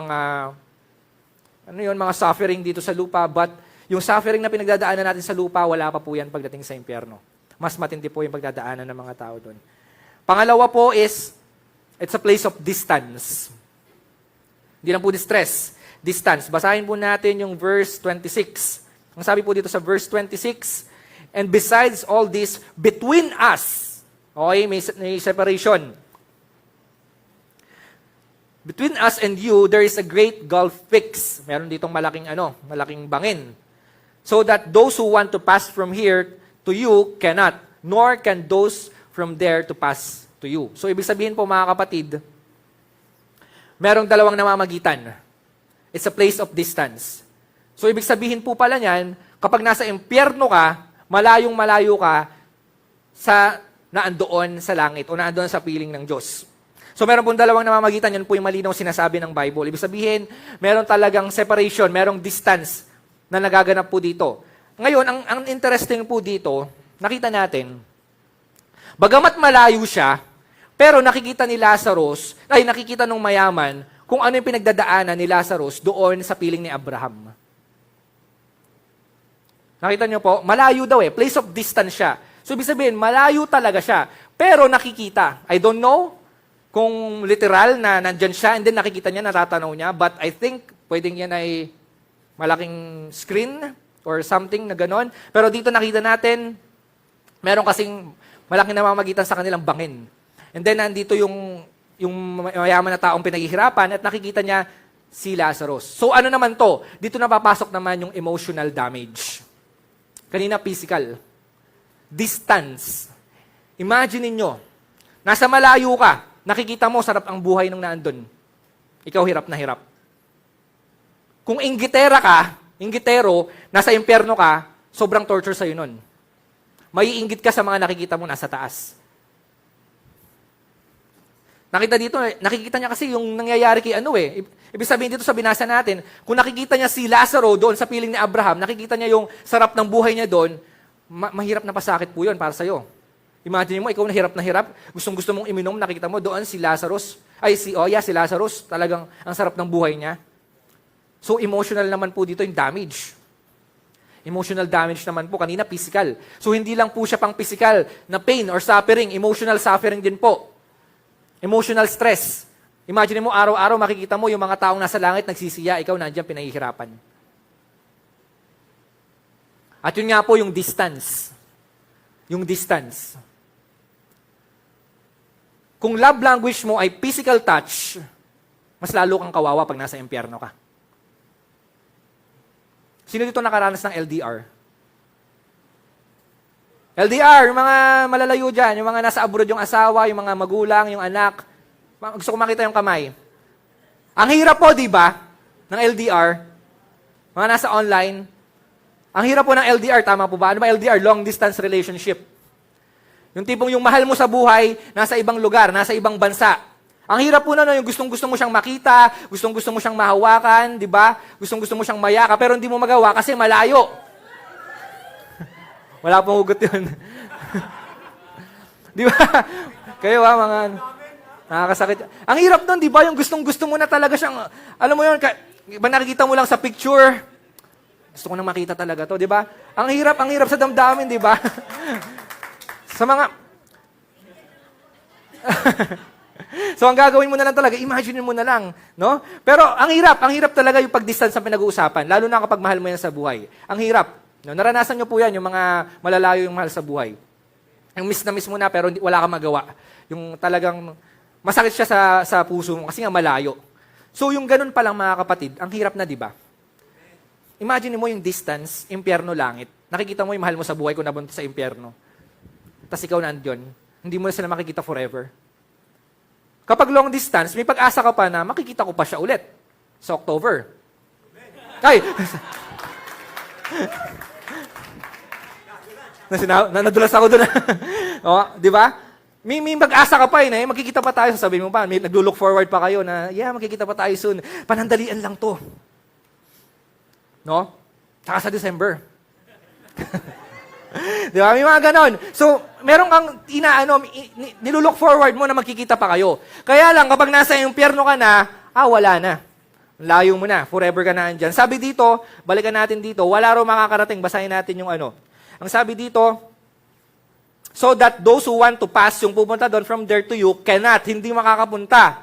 mga suffering dito sa lupa, but yung suffering na pinagdadaanan natin sa lupa, wala pa po yan pagdating sa impyerno. Mas matindi po yung pagdadaanan ng mga tao doon. Pangalawa po is, it's a place of distance. Hindi lang po distress, distance. Basahin po natin yung verse 26. Ang sabi po dito sa verse 26, and besides all this, between us, okay, may separation. Between us and you, there is a great gulf fixed. Meron ditong malaking bangin. So that those who want to pass from here to you cannot, nor can those from there to pass to you. So, ibig sabihin po mga kapatid, merong dalawang namamagitan. It's a place of distance. So, ibig sabihin po pala niyan, kapag nasa impyerno ka, malayong-malayo ka sa naandoon sa langit o naandoon sa piling ng Diyos. So, meron pong dalawang namamagitan, yan po yung malinaw sinasabi ng Bible. Ibig sabihin, meron talagang separation, merong distance na nagaganap po dito. Ngayon, ang interesting po dito, nakita natin, bagamat malayo siya, pero nakikita nung mayaman, kung ano yung pinagdadaanan ni Lazarus doon sa piling ni Abraham. Nakita niyo po, malayo daw place of distance siya. So, ibig sabihin, malayo talaga siya, pero nakikita. I don't know kung literal na nandyan siya, and then nakikita niya, natatanaw niya, but I think pwedeng yan ay malaking screen or something na ganon. Pero dito nakita natin, meron kasing malaking namamagitan sa kanilang bangin. And then nandito yung mayaman na taong pinaghihirapan at nakikita niya si Lazarus. So ano naman to? Dito napapasok naman yung emotional damage. Kanina physical. Distance. Imagine niyo, nasa malayo ka, nakikita mo sarap ang buhay nung naandun. Ikaw hirap na hirap. Kung inggitero, nasa impyerno ka, sobrang torture sa'yo nun. Maiinggit ka sa mga nakikita mo nasa taas. Nakikita niya kasi yung nangyayari kay Ibig sabihin dito sa binasa natin, kung nakikita niya si Lazaro doon sa piling ni Abraham, nakikita niya yung sarap ng buhay niya doon, mahirap na pasakit po yun para sa'yo. Imagine mo, ikaw na hirap, gustong-gusto mong iminom, nakikita mo doon si Lazarus, si Lazarus, talagang ang sarap ng buhay niya. So, emotional naman po dito yung damage. Emotional damage naman po, kanina physical. So, hindi lang po siya pang physical na pain or suffering, emotional suffering din po. Emotional stress. Imagine mo, araw-araw makikita mo yung mga taong nasa langit nagsisiya, ikaw nandiyan pinahihirapan. At yun nga po yung distance. Yung distance. Kung love language mo ay physical touch, mas lalo kang kawawa pag nasa impyerno ka. Sino dito nakaranas ng LDR? LDR, yung mga malalayo dyan, yung mga nasa abroad yung asawa, yung mga magulang, yung anak. Gusto ko makita yung kamay. Ang hirap po, di ba, ng LDR, mga nasa online, ang hirap po ng LDR, tama po ba? Ano ba LDR? Long distance relationship. Yung tipong yung mahal mo sa buhay, nasa ibang lugar, nasa ibang bansa. Ang hirap po na yung gustong-gusto mo siyang makita, gustong-gusto mo siyang mahawakan, di ba? Gustong-gusto mo siyang mayaka, pero hindi mo magawa kasi malayo. Wala pong hugot yun. Di ba? Kayo mga nakakasakit. Ang hirap nun, di ba? Yung gustong-gusto mo na talaga siyang, alam mo yun, iba nakikita mo lang sa picture, gusto ko nang makita talaga to, di ba? Ang hirap sa damdamin, di ba? Sa mga... So, ang gagawin mo na lang talaga, imagine mo na lang, no? Pero, ang hirap talaga yung pag-distance sa pinag-uusapan, lalo na kapag mahal mo yan sa buhay. Ang hirap. No? Naranasan nyo po yan, yung mga malalayo yung mahal sa buhay. Yung miss na miss mo na, pero wala kang magawa. Yung talagang, masakit siya sa puso mo, kasi nga malayo. So, yung ganun pa lang mga kapatid, ang hirap na, di ba? Imagine mo yung distance, impyerno, langit. Nakikita mo yung mahal mo sa buhay kung nabunta sa impyerno. Tapos ikaw nandiyon, hindi mo na sila makikita forever. Kapag long distance, may pag-asa ka pa na makikita ko pa siya ulit sa October. Ay! Nadulas ako doon. Di ba? May pag-asa ka pa magkikita pa tayo, sasabihin mo pa, may nag-look forward pa kayo na, magkikita pa tayo soon. Panandalian lang to. No? Tsaka sa December. Di ba? May mga ganon. So, meron kang nilulook forward mo na magkikita pa kayo. Kaya lang, kapag nasa impyerno ka na, wala na. Layo mo na. Forever ka na andyan. Sabi dito, balikan natin dito, wala raw makakarating. Basahin natin yung ano. Ang sabi dito, so that those who want to pass, yung pupunta doon from there to you, cannot, hindi makakapunta.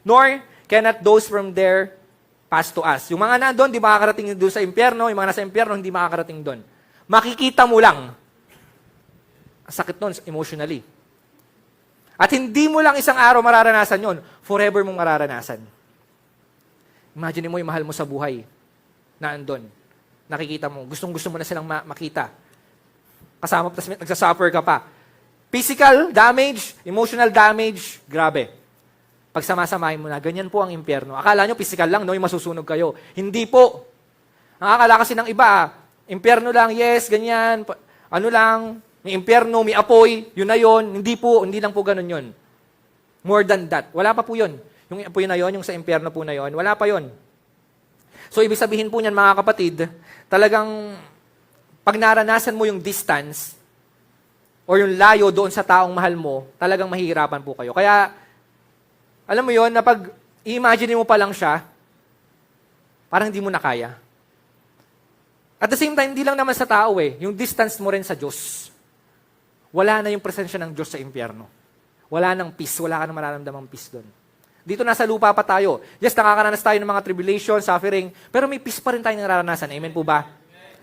Nor cannot those from there pass to us. Yung mga nandun, hindi makakarating doon sa impyerno. Yung mga nasa impyerno, hindi makakarating doon. Makikita mo lang. Sakit nun, emotionally. At hindi mo lang isang araw mararanasan yon, forever mong mararanasan. Imagine mo yung mahal mo sa buhay na andun. Nakikita mo, gustong-gusto mo na silang makita. Kasama, tapos nagsasuffer ka pa. Physical damage, emotional damage, grabe. Pagsamasamahin mo na, ganyan po ang impyerno. Akala nyo physical lang, no, yung masusunog kayo. Hindi po. Ang akala kasi ng iba, impyerno lang, yes, ganyan, ano lang, may impyerno, may apoy, yun na yun. Hindi po, hindi lang po ganun yun. More than that. Wala pa po yun. Yung apoy na yun, yung sa impyerno po na yun, wala pa yun. So, ibig sabihin po niyan, mga kapatid, talagang pag naranasan mo yung distance or yung layo doon sa taong mahal mo, talagang mahihirapan po kayo. Kaya, alam mo yun, na pag i-imagine mo pa lang siya, parang hindi mo na kaya. At the same time, hindi lang naman sa tao yung distance mo rin sa Diyos. Wala na yung presensya ng Diyos sa impyerno. Wala nang peace, wala ka nang mararamdamang peace doon. Dito nasa lupa pa tayo. Yes, nakakaranas tayo ng mga tribulation, suffering, pero may peace pa rin tayo nararanasan. Amen po ba?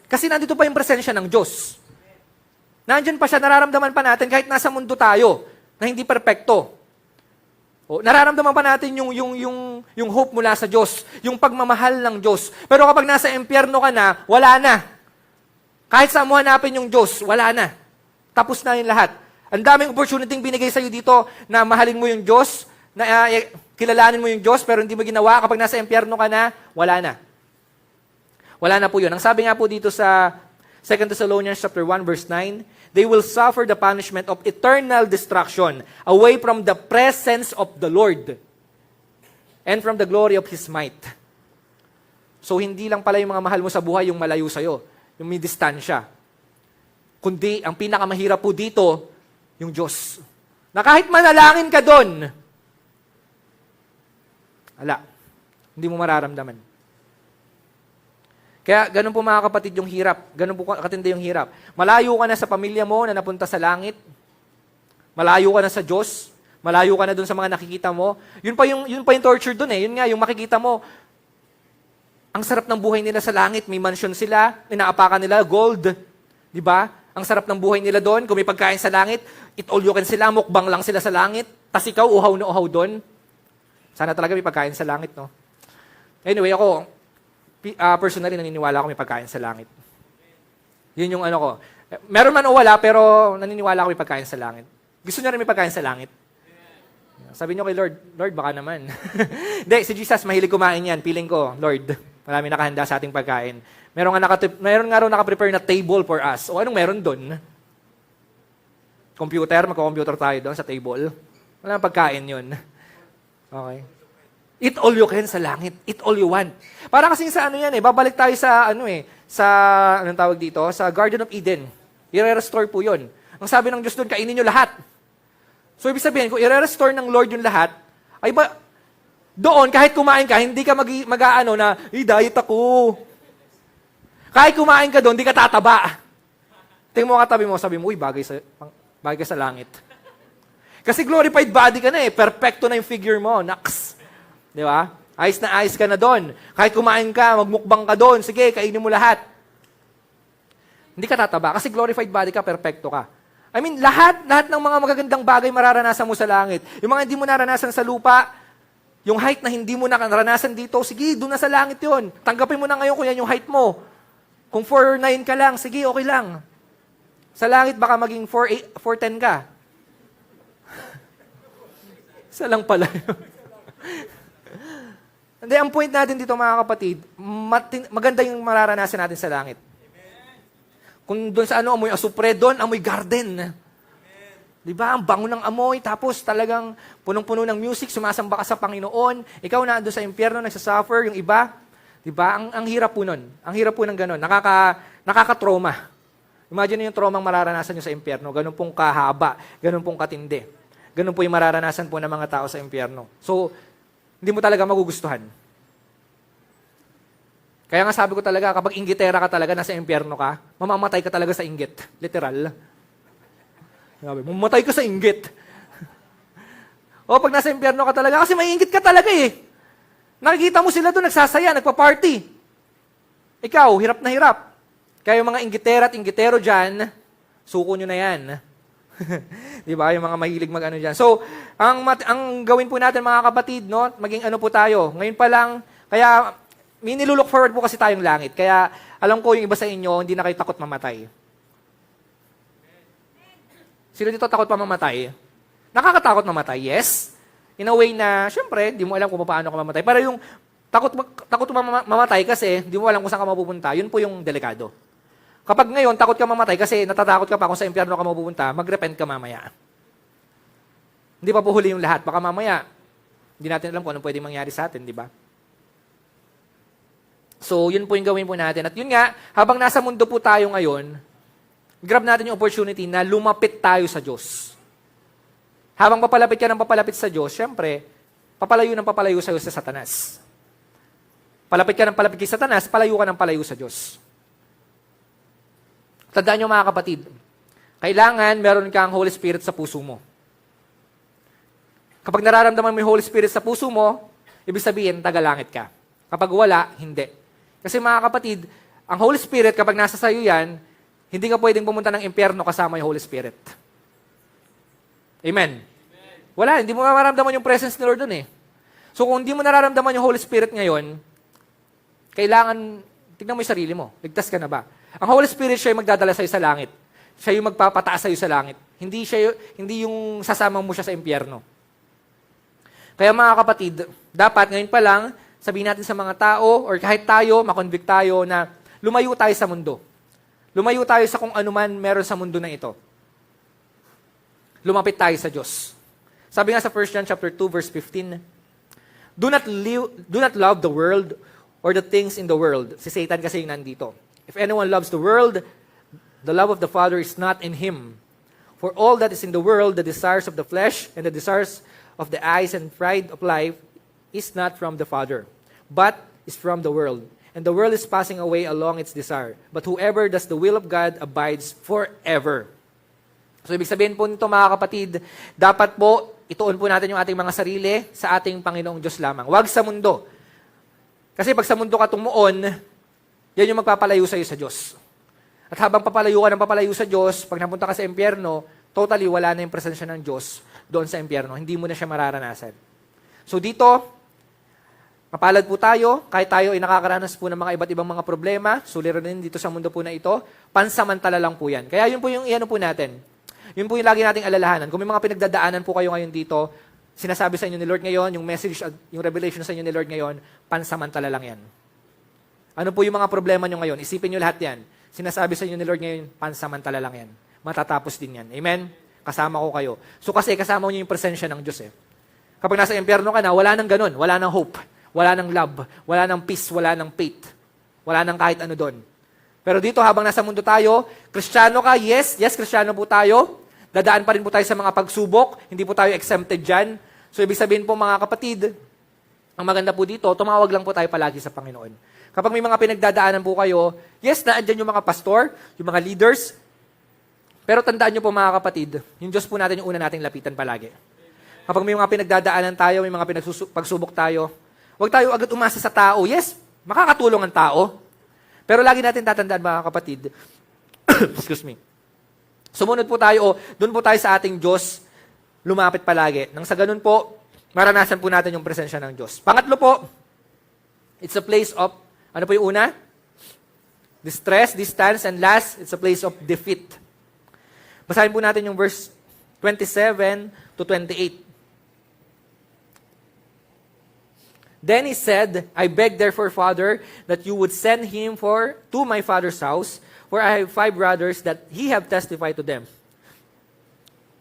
Kasi nandito pa yung presensya ng Diyos. Nandyan pa siya, nararamdaman pa natin kahit nasa mundo tayo na hindi perpekto. Nararamdaman pa natin yung hope mula sa Diyos, yung pagmamahal ng Diyos. Pero kapag nasa impyerno ka na, wala na. Kahit saan mo hanapin yung Diyos, wala na. Tapos na yung lahat. Ang daming opportunity binigay sa'yo dito na mahalin mo yung Diyos, na kilalanin mo yung Diyos, pero hindi mo ginawa. Kapag nasa impyerno ka na, wala na. Wala na po yun. Ang sabi nga po dito sa 2 Thessalonians chapter 1, verse 9, they will suffer the punishment of eternal destruction away from the presence of the Lord and from the glory of His might. So, hindi lang pala yung mga mahal mo sa buhay yung malayo sa'yo, yung may distansya. Kundi, ang pinakamahirap po dito, yung Diyos. Na kahit manalangin ka doon, hindi mo mararamdaman. Kaya, ganun po mga kapatid yung hirap. Ganun po katindi yung hirap. Malayo ka na sa pamilya mo na napunta sa langit. Malayo ka na sa Diyos. Malayo ka na doon sa mga nakikita mo. Yun pa yung torture doon Yun nga, yung makikita mo, ang sarap ng buhay nila sa langit. May mansion sila, inaapakan nila, gold. Di ba? Ang sarap ng buhay nila doon. Kung may pagkain sa langit, eat all you can sila, mukbang lang sila sa langit. Tas ikaw, uhaw na uhaw doon. Sana talaga may pagkain sa langit, no? Anyway, ako, personally, naniniwala ako may pagkain sa langit. Yun yung ano ko. Meron man o wala, pero naniniwala ako may pagkain sa langit. Gusto niyo rin may pagkain sa langit? Sabi niyo kay Lord, Lord, baka naman. Hindi, si Jesus, mahilig kumain yan. Feeling ko, Lord, marami nakahanda sa ating pagkain. Meron nga raw nakaprepare na table for us. O anong meron doon? Computer, magko-computer tayo doon sa table. Wala pagkain yun. Okay. Eat all you can sa langit. Eat all you want. Para kasing sa ano yan babalik tayo sa anong tawag dito? Sa Garden of Eden. I-restore po yun. Ang sabi ng Diyos doon, kainin nyo lahat. So, ibig sabihin, kung i-restore ng Lord yung lahat, ay ba, doon, kahit kumain ka, hindi ka mag-aano na, diet ako. Kahit kumain ka doon, hindi ka tataba. Tingnan mo katabi mo, sabi mo, bagay ka sa langit. Kasi glorified body ka na perfecto na yung figure mo, naks. Di ba? Ayos na ayos ka na doon. Kahit kumain ka, magmukbang ka doon, sige, kainin mo lahat. Hindi ka tataba, kasi glorified body ka, perfecto ka. I mean, lahat ng mga magagandang bagay mararanasan mo sa langit. Yung mga hindi mo naranasan sa lupa, yung height na hindi mo naranasan dito, sige, doon na sa langit yun. Tanggapin mo na ngayon kung yan yung height mo. Kung 4'9" ka lang, sige, okay lang. Sa langit, baka maging 4'10" ka. Isa lang pala yun. Hindi, ang point natin dito mga kapatid, maganda yung mararanasan natin sa langit. Kung doon sa amoy asupre, doon amoy garden. Diba? Ang bango ng amoy, tapos talagang punong-puno ng music, sumasamba ka sa Panginoon, ikaw na doon sa impyerno, nagsasuffer, yung iba. Diba? Ang hirap po nun. Ang hirap po ng ganun. Nakaka-trauma. Imagine niyo yung traumang mararanasan nyo sa impyerno. Ganun pong kahaba, ganun pong katindi. Ganun po yung mararanasan po ng mga tao sa impyerno. So, hindi mo talaga magugustuhan. Kaya nga sabi ko talaga, kapag inggitera ka talaga, nasa impyerno ka, mamamatay ka talaga sa inggit. Literal. Sabi, mamamatay ka sa inggit. O, pag nasa impyerno ka talaga, kasi may inggit ka talaga eh. Nakikita mo sila doon, nagsasaya, nagpa-party. Ikaw, hirap na hirap. Kaya yung mga inggitera at inggitero dyan, suko nyo na yan. Di ba? Yung mga mahilig mag-ano dyan. So, ang gawin po natin mga kapatid, no? Maging ano po tayo. Ngayon pa lang, kaya may nilulook forward po kasi tayong langit. Kaya alam ko yung iba sa inyo, hindi na kayo takot mamatay. Sino dito takot pa mamatay? Nakakatakot mamatay, yes. In a way na, syempre, di mo alam kung paano ka mamatay. Pero yung takot mamatay kasi, di mo alam kung saan ka mapupunta, yun po yung delikado. Kapag ngayon, takot ka mamatay kasi natatakot ka pa kung sa impyerno ka mapupunta, mag-repent ka mamaya. Hindi pa po huli yung lahat. Baka mamaya, hindi natin alam kung anong pwedeng mangyari sa atin, di ba? So, yun po yung gawin po natin. At yun nga, habang nasa mundo po tayo ngayon, grab natin yung opportunity na lumapit tayo sa Diyos. Habang papalapit ka ng papalapit sa Diyos, syempre, papalayo sa'yo sa Satanas. Palapit ka ng palapit kay Satanas, palayo ka ng palayo sa Diyos. Tandaan nyo mga kapatid, kailangan meron kang Holy Spirit sa puso mo. Kapag nararamdaman mo yung Holy Spirit sa puso mo, ibig sabihin, tagalangit ka. Kapag wala, hindi. Kasi mga kapatid, ang Holy Spirit, kapag nasa sayo yan, hindi ka pwedeng pumunta ng impyerno kasama yung Holy Spirit. Amen? Wala, hindi mo mararamdaman yung presence ni Lord dun eh. So kung hindi mo nararamdaman yung Holy Spirit ngayon, kailangan, tignan mo yung sarili mo, ligtas ka na ba? Ang Holy Spirit, siya yung magdadala sa'yo sa langit. Siya yung magpapataas sa'yo sa langit. Hindi yung sasama mo siya sa impyerno. Kaya mga kapatid, dapat ngayon pa lang, sabihin natin sa mga tao, or kahit tayo, makonvict tayo na lumayo tayo sa mundo. Lumayo tayo sa kung ano man meron sa mundo na ito. Lumapit tayo sa Diyos. Sabi nga sa 1 John chapter 2, verse 15, Do not love the world or the things in the world. Si Satan kasi yung nandito. If anyone loves the world, the love of the Father is not in him. For all that is in the world, the desires of the flesh and the desires of the eyes and pride of life is not from the Father, but is from the world. And the world is passing away along its desire. But whoever does the will of God abides forever. So ibig sabihin po nito mga kapatid, dapat po ituon po natin yung ating mga sarili sa ating Panginoong Diyos lamang. Huwag sa mundo. Kasi pag sa mundo ka tumuon, yan yung magpapalayo sa'yo sa Diyos. At habang papalayo ka ng papalayo sa Diyos, pag napunta ka sa impyerno, totally wala na yung presensya ng Diyos doon sa impyerno. Hindi mo na siya mararanasan. So dito, mapalad po tayo, kahit tayo ay nakakaranas po ng mga iba't ibang mga problema, suliranin dito sa mundo po na ito, pansamantala lang po yan. Kaya yun po yung iano po natin. Yun po yung lagi nating alalahanan. Kung may mga pinagdadaanan po kayo ngayon dito, sinasabi sa inyo ni Lord ngayon, yung message, yung revelation sa inyo ni Lord ngayon, pansamantala lang yan. Ano po yung mga problema nyo ngayon? Isipin nyo lahat yan. Sinasabi sa inyo ni Lord ngayon, pansamantala lang yan. Matatapos din yan. Amen? Kasama ko kayo. So kasi kasama nyo yung presensya ng Diyos eh. Kapag nasa impyerno ka na, wala nang ganun. Wala nang hope. Wala nang love. Wala nang peace. Wala nang faith. Wala nang kahit ano doon. Pero dito, habang nasa mundo tayo, Kristiyano ka, yes, Kristiyano po tayo. Dadaan pa rin po tayo sa mga pagsubok. Hindi po tayo exempted dyan. So ibig sabihin po mga kapatid, ang maganda po dito, tumawag lang po tayo palagi sa Panginoon. Kapag may mga pinagdadaanan po kayo, yes, naandyan yung mga pastor, yung mga leaders, pero tandaan nyo po mga kapatid, yung Diyos po natin yung una nating lapitan palagi. Kapag may mga pinagdadaanan tayo, may mga pagsubok tayo, huwag tayo agad umasa sa tao. Yes, makakatulong ang tao, pero lagi natin tatandaan mga kapatid, excuse me, sumunod po tayo o doon po tayo sa ating Diyos, lumapit palagi. Nang sa ganun po, maranasan po natin yung presensya ng Diyos. Pangatlo po, it's a place of, ano po yung una? Distress, distance, and last, it's a place of defeat. Basahin po natin yung verse 27 to 28. Then he said, I beg therefore, Father, that you would send him to my father's house, for I have 5 brothers that he have testified to them.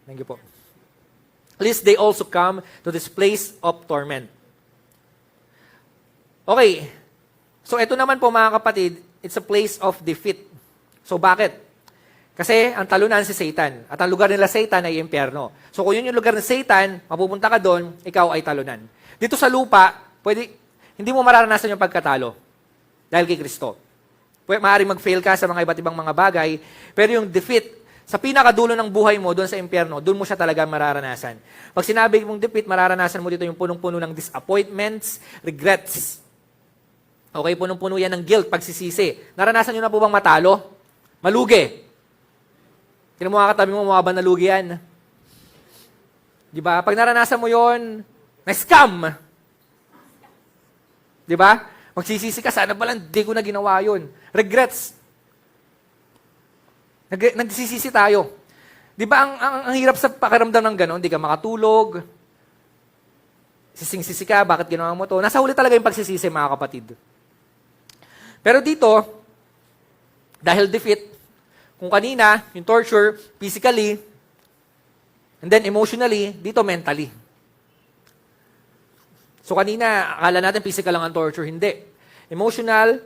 Thank you po. Lest they also come to this place of torment. Okay. So ito naman po mga kapatid, it's a place of defeat. So bakit? Kasi ang talunan si Satan. At ang lugar nila Satan ay impyerno. So kung yun yung lugar ng Satan, mapupunta ka doon, ikaw ay talunan. Dito sa lupa, hindi mo mararanasan yung pagkatalo dahil kay Kristo. Maaaring mag-fail ka sa mga iba't ibang mga bagay, pero yung defeat, sa pinakadulo ng buhay mo, doon sa impyerno, doon mo siya talaga mararanasan. Pag sinabi mong defeat, mararanasan mo dito yung punong-puno ng disappointments, regrets. Okay, punong-puno yan ng guilt, pagsisisi. Naranasan nyo na po bang matalo? Malugi. Kaya mo katabi mo, mga ba nalugi yan? Di ba? Pag naranasan mo yon, na-scam. Di ba? Magsisisi ka, sana pala hindi ko na ginawa yun. Regrets. Nagsisisi tayo. Di ba ang hirap sa pakiramdam ng gano'n? Hindi ka makatulog. Sising-sisi ka, bakit ginawa mo to? Nasa huli talaga yung pagsisisi, mga kapatid. Pero dito, dahil defeat, kung kanina, yung torture, physically, and then emotionally, dito mentally. So kanina, akala natin physical lang ang torture. Hindi. Emotional,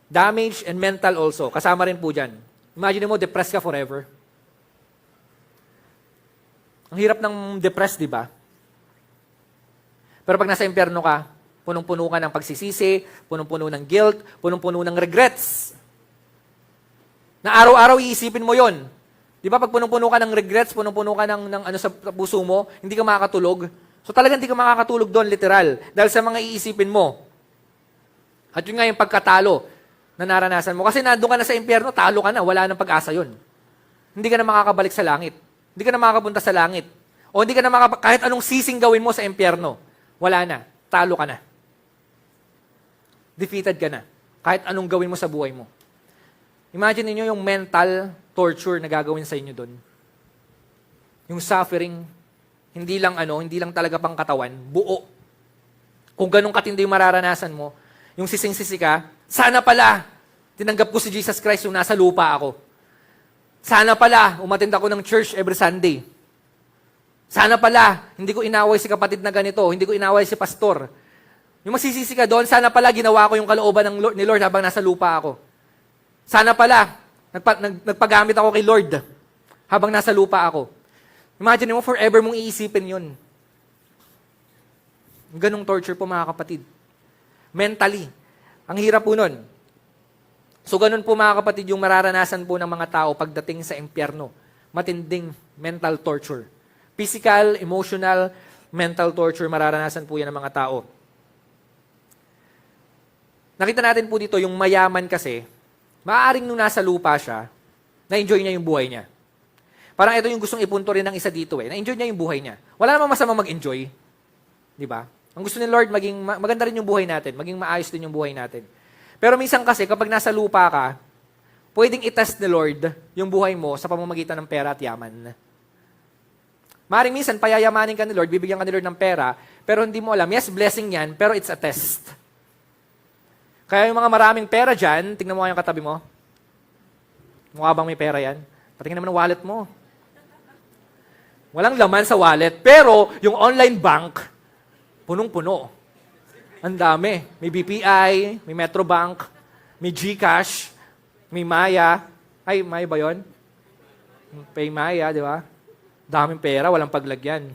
damage, and mental also. Kasama rin po dyan. Imagine mo, depressed ka forever. Ang hirap ng depressed, di ba? Pero pag nasa impyerno ka, punong-puno ka ng pagsisisi, punong-puno ng guilt, punong-puno ng regrets. Na araw-araw iisipin mo yon. Di ba pag punong-puno ka ng regrets, punong-puno ka ng ano sa puso mo, hindi ka makakatulog. So talagang hindi ka makakatulog doon, literal. Dahil sa mga iisipin mo. At yun nga yung pagkatalo na naranasan mo. Kasi nandun ka na sa impyerno, talo ka na, wala nang pag-asa yun. Hindi ka na makakabalik sa langit. Hindi ka na makakapunta sa langit. O hindi ka na kahit anong sising gawin mo sa impyerno, wala na, talo ka na. Defeated ka na. Kahit anong gawin mo sa buhay mo. Imagine niyo yung mental torture na gagawin sa inyo doon. Yung suffering, hindi lang talaga pang katawan, buo. Kung ganun katindi yung mararanasan mo, yung sising-sisi ka, sana pala, tinanggap ko si Jesus Christ yung nasa lupa ako. Sana pala, umattend ako ng church every Sunday. Sana pala, hindi ko inaway si kapatid na ganito, hindi ko inaway si pastor. Yung masisisi ka doon, sana pala ginawa ko yung kalooban ni Lord habang nasa lupa ako. Sana pala, nagpagamit ako kay Lord habang nasa lupa ako. Imagine mo, forever mong iisipin yun. Ganong torture po mga kapatid. Mentally. Ang hirap po nun. So ganun po mga kapatid yung mararanasan po ng mga tao pagdating sa impyerno. Matinding mental torture. Physical, emotional, mental torture, mararanasan po yan ng mga tao. Nakita natin po dito, yung mayaman kasi, maaaring nung nasa lupa siya, na-enjoy niya yung buhay niya. Parang ito yung gustong ipunto rin ng isa dito na-enjoy niya yung buhay niya. Wala namang masama mag-enjoy. Di ba? Ang gusto ni Lord, maganda rin yung buhay natin, maging maayos din yung buhay natin. Pero minsan kasi, kapag nasa lupa ka, pwedeng itest ni Lord yung buhay mo sa pamamagitan ng pera at yaman. Maring minsan, payayamanin ka ni Lord, bibigyan ka ni Lord ng pera, pero hindi mo alam, yes, blessing yan, pero it's a test. Kaya yung mga maraming pera dyan, tingnan mo yung katabi mo. Mukha bang may pera yan? Patingin naman ang wallet mo. Walang laman sa wallet, pero yung online bank, punong-puno. Ang dami. May BPI, may Metrobank, may GCash, may Maya. Ay, Maya ba yun? Pay Maya, di ba? Daming pera, walang paglagyan.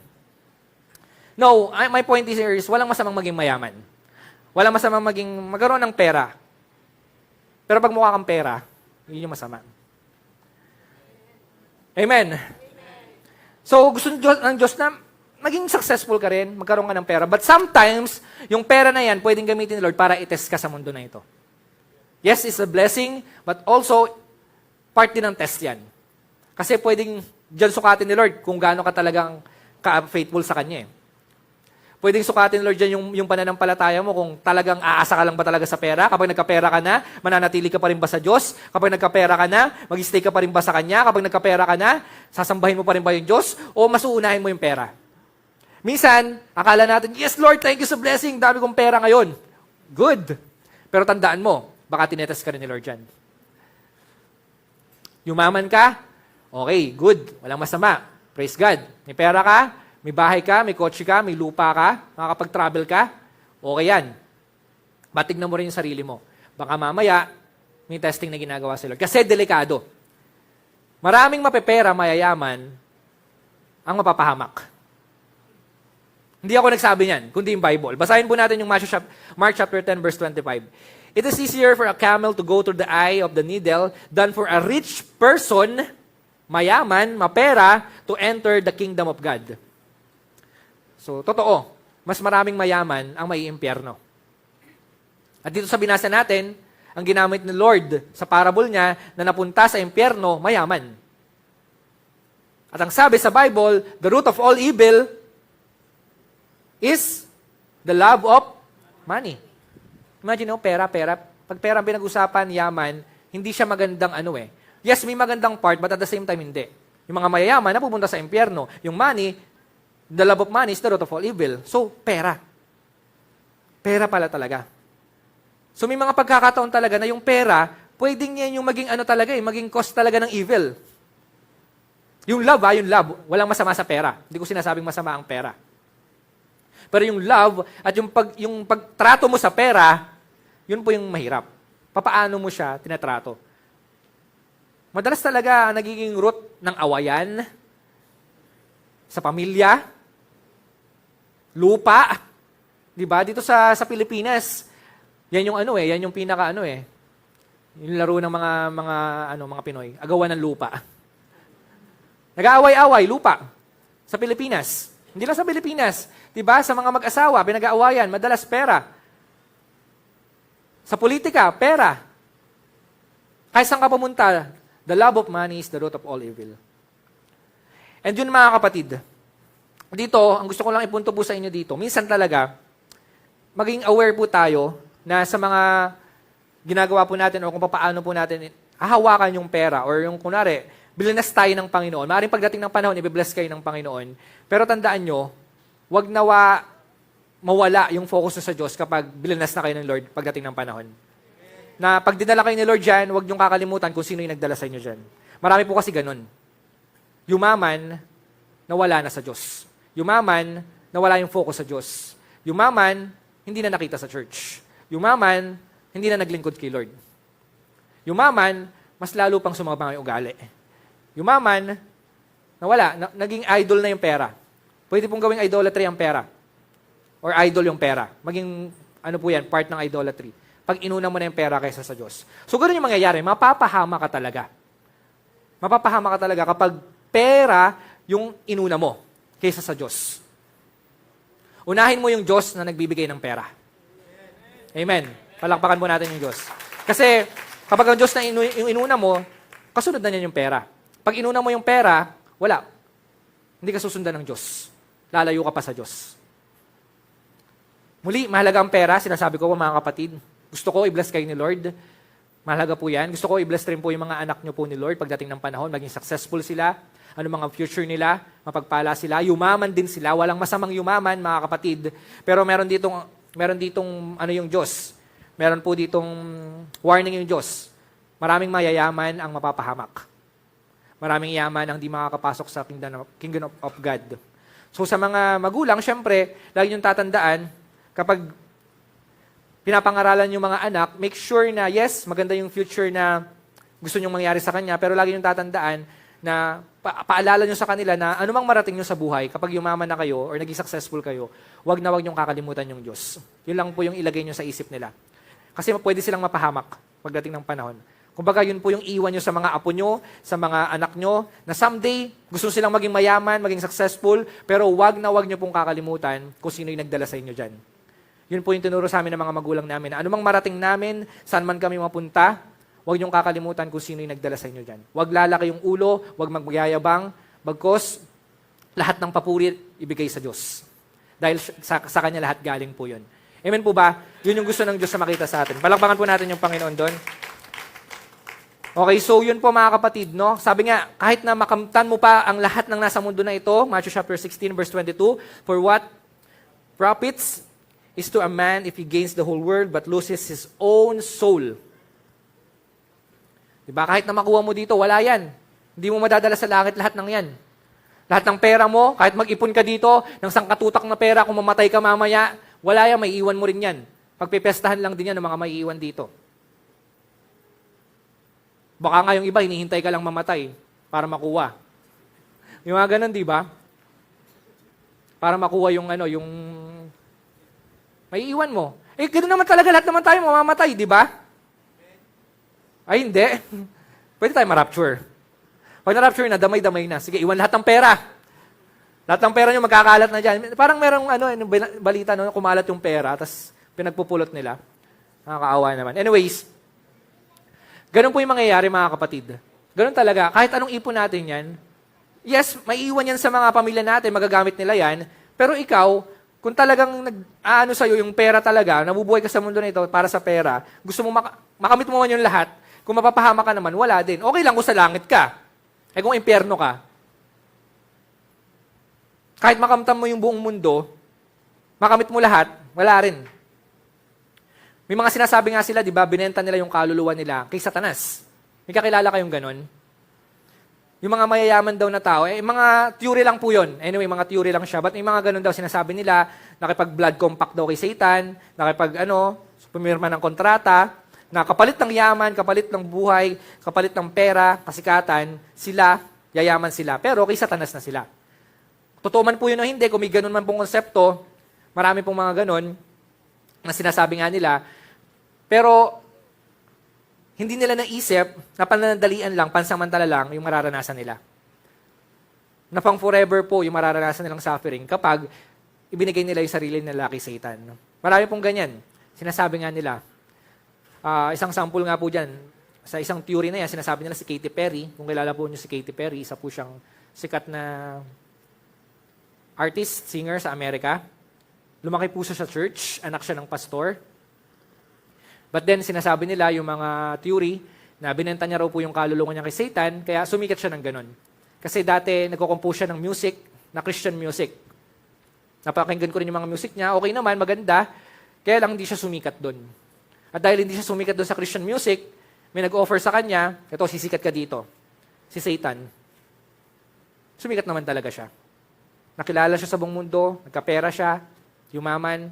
No, my point is, walang masamang maging mayaman. Walang masamang magkaroon ng pera. Pero pag mukha kang pera, yun yung masama. Amen. So, gusto ng Diyos na maging successful ka rin, magkaroon ka ng pera. But sometimes, yung pera na yan, pwedeng gamitin ni Lord para itest ka sa mundo na ito. Yes, it's a blessing, but also, part din ng test yan. Kasi pwedeng dyan sukatin ni Lord kung gaano ka talagang ka-faithful sa Kanya. Pwedeng sukatin ni Lord dyan yung pananampalataya mo kung talagang aasa ka lang ba talaga sa pera. Kapag nagkapera ka na, mananatili ka pa rin ba sa Diyos? Kapag nagkapera ka na, mag-stay ka pa rin ba sa Kanya? Kapag nagkapera ka na, sasambahin mo pa rin ba yung Diyos? O mas uunahin mo yung pera? Minsan, akala natin, yes Lord, thank you sa blessing, dami kong pera ngayon. Good. Pero tandaan mo, baka tinetest ka rin ni Lord dyan. Yumaman ka, okay, good, walang masama. Praise God. May pera ka, may bahay ka, may kotse ka, may lupa ka, makakapag-travel ka, okay yan. Batignan mo rin yung sarili mo. Baka mamaya, may testing na ginagawa sa Lord. Kasi delikado. Maraming mapepera, mayayaman, ang mapapahamak. Hindi ako nagsabi niyan, kundi yung Bible. Basahin po natin yung Mark chapter 10, verse 25. It is easier for a camel to go through the eye of the needle than for a rich person, mayaman, mapera, to enter the kingdom of God. So, totoo, mas maraming mayaman ang maiimpyerno. At dito sa binasa natin, ang ginamit ni Lord sa parable niya na napunta sa impyerno, mayaman. At ang sabi sa Bible, the root of all evil is the love of money. Imagine pera. Pag pera ang pinag-usapan, yaman, hindi siya magandang Yes, may magandang part, but at the same time, hindi. Yung mga mayayaman na pupunta sa impyerno. Yung money, the love of money is the root of all evil. So, pera. Pera pala talaga. So, may mga pagkakataon talaga na yung pera, pwedeng yan yung maging maging cause talaga ng evil. Yung love, walang masama sa pera. Hindi ko sinasabing masama ang pera. Pero yung love at yung pagtrato mo sa pera, yun po yung mahirap. Papaano mo siya tinatrato? Madalas talaga nagiging root ng awayan sa pamilya, lupa, 'di ba? Dito sa Pilipinas, yan yung yan yung pinaka yung laro ng mga Pinoy, agawan ng lupa. Nag-aaway-away lupa sa Pilipinas. Hindi lang sa Pilipinas, 'di ba? Sa mga mag-asawa, pinag-aawayan, madalas pera. Sa politika, pera. Kahit saan ka pumunta, the love of money is the root of all evil. And yun mga kapatid, dito, ang gusto ko lang ipunto po sa inyo dito, minsan talaga, maging aware po tayo na sa mga ginagawa po natin o kung paano po natin hahawakan yung pera or yung kunwari, bilinas tayo ng Panginoon. Maaaring pagdating ng panahon, i-bless kayo ng Panginoon. Pero tandaan nyo, wag nawa mawala yung focus sa Diyos kapag bilinas na kayo ng Lord pagdating ng panahon. Na pag dinala kayo ni Lord dyan, huwag niyong kakalimutan kung sino yung nagdala sa inyo dyan. Marami po kasi ganun. Yumaman, nawala na sa Diyos. Yumaman, nawala yung focus sa Diyos. Yumaman, hindi na nakita sa church. Yumaman, hindi na naglingkod kay Lord. Yumaman, mas lalo pang sumabang yung ugali. Yumaman, nawala, naging idol na yung pera. Pwede pong gawing idolatry ang pera. Or idol yung pera. Maging, po yan, part ng idolatry. Pag inuna mo na yung pera kaysa sa Diyos. So, ganoon yung mangyayari. Mapapahama ka talaga. Mapapahama ka talaga kapag pera yung inuna mo kaysa sa Diyos. Unahin mo yung Diyos na nagbibigay ng pera. Amen. Palakpakan po natin yung Diyos. Kasi, kapag ang Diyos na yung inuna mo, kasunod na niyan yung pera. Pag inuna mo yung pera, wala. Hindi ka susundan ng Diyos. Lalayo ka pa sa Diyos. Muli, mahalaga ang pera. Sinasabi ko po mga kapatid. Gusto ko i-bless kayo ni Lord. Mahalaga po yan. Gusto ko i-bless rin po yung mga anak nyo po ni Lord pagdating ng panahon. Maging successful sila. Ano mga future nila. Mapagpala sila. Yumaman din sila. Walang masamang yumaman, mga kapatid. Pero meron ditong yung Diyos. Meron po ditong warning yung Diyos. Maraming mayayaman ang mapapahamak. Maraming yaman ang di makakapasok sa kingdom of God. So sa mga magulang, syempre, lagi niyong tatandaan, kapag pinapangaralan yung mga anak, make sure na, yes, maganda yung future na gusto nyong mangyari sa kanya, pero lagi niyong tatandaan na paalala nyo sa kanila na anumang marating nyo sa buhay, kapag yumaman na kayo or naging successful kayo, wag na wag nyong kakalimutan yung Diyos. Yun lang po yung ilagay nyo sa isip nila. Kasi pwede silang mapahamak pagdating ng panahon. Kumbaga, yun po yung iwan nyo sa mga apo nyo, sa mga anak nyo, na someday, gusto silang maging mayaman, maging successful, pero wag na wag nyo pong kakalimutan kung sino yung nagdala sa inyo dyan. Yun po yung tinuro sa amin ng mga magulang namin. Anumang marating namin, saan man kami mapunta, wag niyong kakalimutan kung sino yung nagdala sa inyo dyan. Wag lalaki yung ulo, wag magyayabang, bagkos lahat ng papuri ibigay sa Diyos. Dahil sa Kanya lahat galing po yun. Amen po ba? Yun yung gusto ng Diyos na makita sa atin. Palakpakan po natin yung Panginoon doon. Okay, so yun po mga kapatid, no? Sabi nga, kahit na makamtan mo pa ang lahat ng nasa mundo na ito, Matthew chapter 16, verse 22, for what profits is to a man if he gains the whole world but loses his own soul. Diba? Kahit na makuha mo dito, wala yan. Hindi mo madadala sa langit lahat ng yan. Lahat ng pera mo, kahit mag-ipon ka dito, ng sangkatutak na pera, kung mamatay ka mamaya, wala yan, may iwan mo rin yan. Pagpipestahan lang din yan ng mga may iwan dito. Baka nga yung iba, hinihintay ka lang mamatay. para makuha. Yung mga ganun, di ba? Para makuha yung yung may iwan mo. Eh, ganoon naman talaga, lahat naman tayo mamamatay, di ba? Ay, hindi. Pwede tayo ma-rapture. Pag na-rapture na, damay-damay na. Sige, iwan lahat ng pera. Lahat ng pera nyo magkakalat na dyan. Parang merong balita, kumalat yung pera, tapos pinagpupulot nila. Nakakaawa naman. Anyways, ganun po yung mangyayari, mga kapatid. Ganun talaga. Kahit anong ipon natin yan, yes, maiiwan yan sa mga pamilya natin, magagamit nila yan, pero ikaw, kung talagang sa'yo yung pera talaga, nabubuhay ka sa mundo na ito para sa pera, gusto mo makamit mo man yung lahat, kung mapapahama ka naman, wala din. Okay lang kung sa langit ka. Eh kung impyerno ka, kahit makamtan mo yung buong mundo, makamit mo lahat, wala rin. May mga sinasabi nga sila, di ba, binenta nila yung kaluluwa nila kay Satanas. May kakilala kayong ganon? Yung mga mayayaman daw na tao, mga theory lang po yun. Anyway, mga theory lang siya. But may mga ganon daw sinasabi nila, nakipag-blood compact daw kay Satan, pumirma ng kontrata, na kapalit ng yaman, kapalit ng buhay, kapalit ng pera, kasikatan, sila, yayaman sila. Pero kay Satanas na sila. Totoo man po yun o hindi, kung may ganon man pong konsepto, marami pong mga ganon, na sinasabi nga nila, pero hindi nila naisip na pananandalian lang, pansamantala lang, yung mararanasan nila. Na pang forever po yung mararanasan nilang suffering kapag ibinigay nila yung sarili nila kay Satan. Marami pong ganyan. Sinasabi nga nila. Isang sample nga po dyan, sa isang theory na yan, sinasabi nila si Katy Perry. Kung kilala po niyo si Katy Perry, isa po siyang sikat na artist, singer sa Amerika. Lumaki po siya sa church, anak siya ng pastor. But then, sinasabi nila yung mga theory na binenta niya raw po yung kaluluwa niya kay Satan, kaya sumikat siya ng ganun. Kasi dati, nagko-compose siya ng music, na Christian music. Napakinggan ko rin yung mga music niya, okay naman, maganda, kaya lang hindi siya sumikat doon. At dahil hindi siya sumikat doon sa Christian music, may nag-offer sa kanya, ito, sisikat ka dito. Si Satan. Sumikat naman talaga siya. Nakilala siya sa buong mundo, nagkapera siya, yumaman.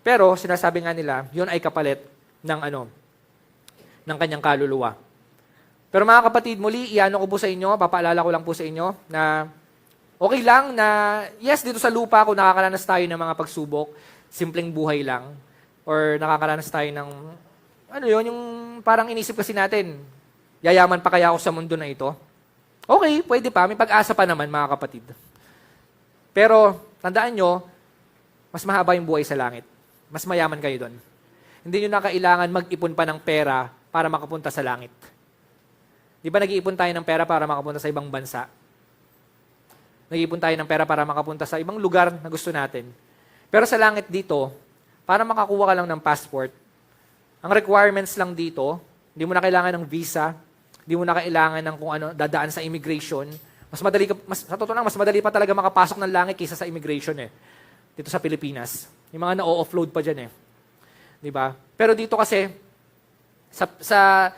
Pero, sinasabi nga nila, yun ay kapalit ng ng kanyang kaluluwa. Pero mga kapatid, muli, iano ko po sa inyo, papaalala ko lang po sa inyo, na okay lang na, yes, dito sa lupa, kung nakakaranas tayo ng mga pagsubok, simpleng buhay lang, or nakakaranas tayo ng, yung parang inisip kasi natin, yayaman pa kaya ako sa mundo na ito? Okay, pwede pa, may pag-asa pa naman, mga kapatid. Pero, tandaan nyo, mas mahaba yung buhay sa langit. Mas mayaman kayo doon. Hindi nyo na kailangan mag-ipon pa ng pera para makapunta sa langit. Di ba nag-iipon tayo ng pera para makapunta sa ibang bansa? Nag-iipon tayo ng pera para makapunta sa ibang lugar na gusto natin. Pero sa langit dito, para makakuha ka lang ng passport, ang requirements lang dito, hindi mo na kailangan ng visa, hindi mo na kailangan ng kung dadaan sa immigration. Sa totoo lang, mas madali pa talaga makapasok ng langit kaysa sa immigration dito sa Pilipinas. Yung mga na-offload pa dyan Di ba? Pero dito kasi, sa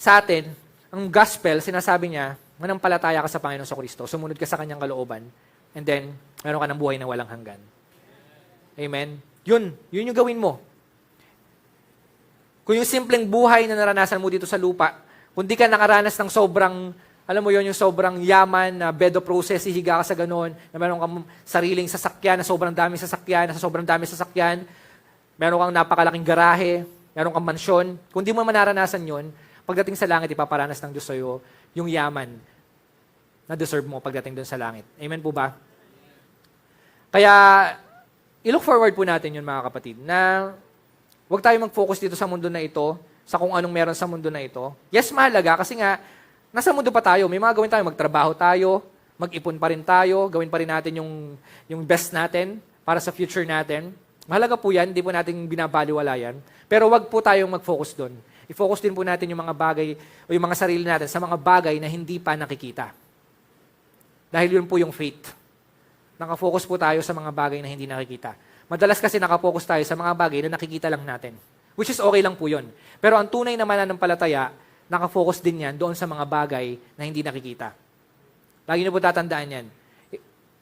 atin, ang gospel, sinasabi niya, manampalataya ka sa Panginoon sa Kristo, sumunod ka sa kanyang kalooban, and then, meron ka ng buhay na walang hanggan. Amen? Yun yung gawin mo. Kung yung simpleng buhay na naranasan mo dito sa lupa, kung di ka nakaranas ng sobrang alam mo yon yung sobrang yaman na bedo process, hihiga ka sa ganon, na meron kang sariling sasakyan, na sobrang daming sasakyan, meron kang napakalaking garahe, meron kang mansyon. Kung di mo manaranasan yon, pagdating sa langit, ipaparanas ng Diyos sa'yo yung yaman na deserve mo pagdating doon sa langit. Amen po ba? Kaya, i-look forward po natin yun, mga kapatid, na huwag tayo mag-focus dito sa mundo na ito, sa kung anong meron sa mundo na ito. Yes, mahalaga, kasi nga, nasa mundo pa tayo, may mga gawin tayo, magtrabaho tayo, mag-ipon pa rin tayo, gawin pa rin natin yung best natin para sa future natin. Mahalaga po yan, hindi po natin binabaliwala yan. Pero wag po tayong mag-focus doon. I-focus din po natin yung mga bagay o yung mga sarili natin sa mga bagay na hindi pa nakikita. Dahil yun po yung faith. Nakafocus po tayo sa mga bagay na hindi nakikita. Madalas kasi nakafocus tayo sa mga bagay na nakikita lang natin. Which is okay lang po yun. Pero ang tunay na mananampalataya, nakafocus din yan doon sa mga bagay na hindi nakikita. Lagi niyo po tatandaan yan.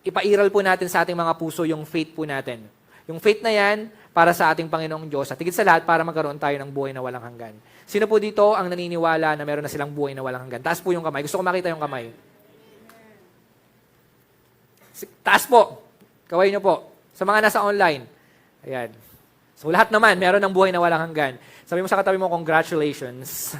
Ipairal po natin sa ating mga puso yung faith po natin. Yung faith na yan, para sa ating Panginoong Diyos. At higit sa lahat, para magkaroon tayo ng buhay na walang hanggan. Sino po dito ang naniniwala na meron na silang buhay na walang hanggan? Taas po yung kamay. Gusto ko makita yung kamay. Taas po. Kaway nyo po. Sa mga nasa online. Ayan. So lahat naman, meron ng buhay na walang hanggan. Sabi mo sa katabi mo, congratulations.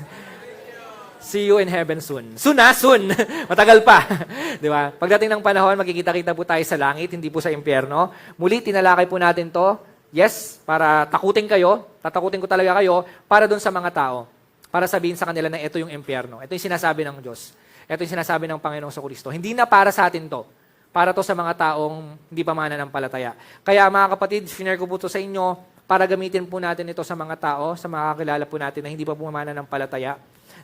See you in heaven soon. Soon ha? Soon. Matagal pa. Di ba? Pagdating ng panahon, magkikita-kita po tayo sa langit, hindi po sa impyerno. Muli, tinalakay po natin to. Yes, para takutin kayo. Tatakutin ko talaga kayo para doon sa mga tao. Para sabihin sa kanila na ito yung impyerno. Ito yung sinasabi ng Diyos. Ito yung sinasabi ng Panginoong Kristo. Hindi na para sa atin to. Para to sa mga taong hindi pa mananampalataya. Kaya mga kapatid, share ko po to sa inyo para gamitin po natin ito sa mga tao, sa mga kakilala po natin na hindi pa po mananampalataya.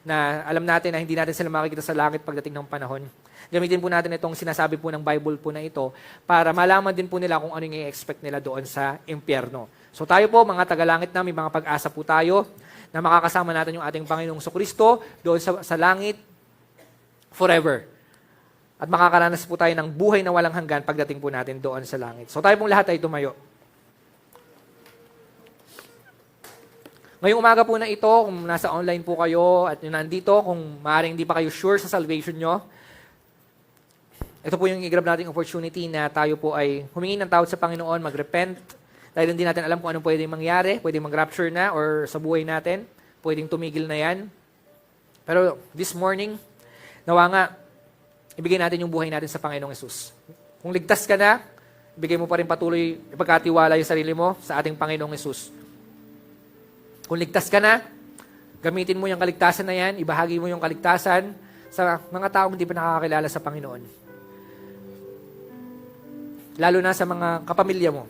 Na alam natin na hindi natin sila makikita sa langit pagdating ng panahon. Gamitin po natin itong sinasabi po ng Bible po na ito para malaman din po nila kung ano yung i-expect nila doon sa impyerno. So tayo po, mga tagalangit na, may mga pag-asa po tayo na makakasama natin yung ating Panginoong Kristo doon sa langit forever. At makakaranas po tayo ng buhay na walang hanggan pagdating po natin doon sa langit. So tayo pong lahat ay tumayo. Ngayong umaga po na ito, kung nasa online po kayo at yun nandito, kung maaaring hindi pa kayo sure sa salvation nyo, ito po yung i-grab nating opportunity na tayo po ay humingi ng tawad sa Panginoon, mag-repent, dahil hindi natin alam kung anong pwedeng mangyari, pwedeng mag-rapture na or sa buhay natin, pwedeng tumigil na yan. Pero this morning, nawa nga, ibigay natin yung buhay natin sa Panginoong Yesus. Kung ligtas ka na, ibigay mo pa rin patuloy, ipagkatiwala yung sarili mo sa ating Panginoong Yesus. Kung ligtas ka na, gamitin mo yung kaligtasan na yan, ibahagi mo yung kaligtasan sa mga taong hindi pa nakakakilala sa Panginoon. Lalo na sa mga kapamilya mo.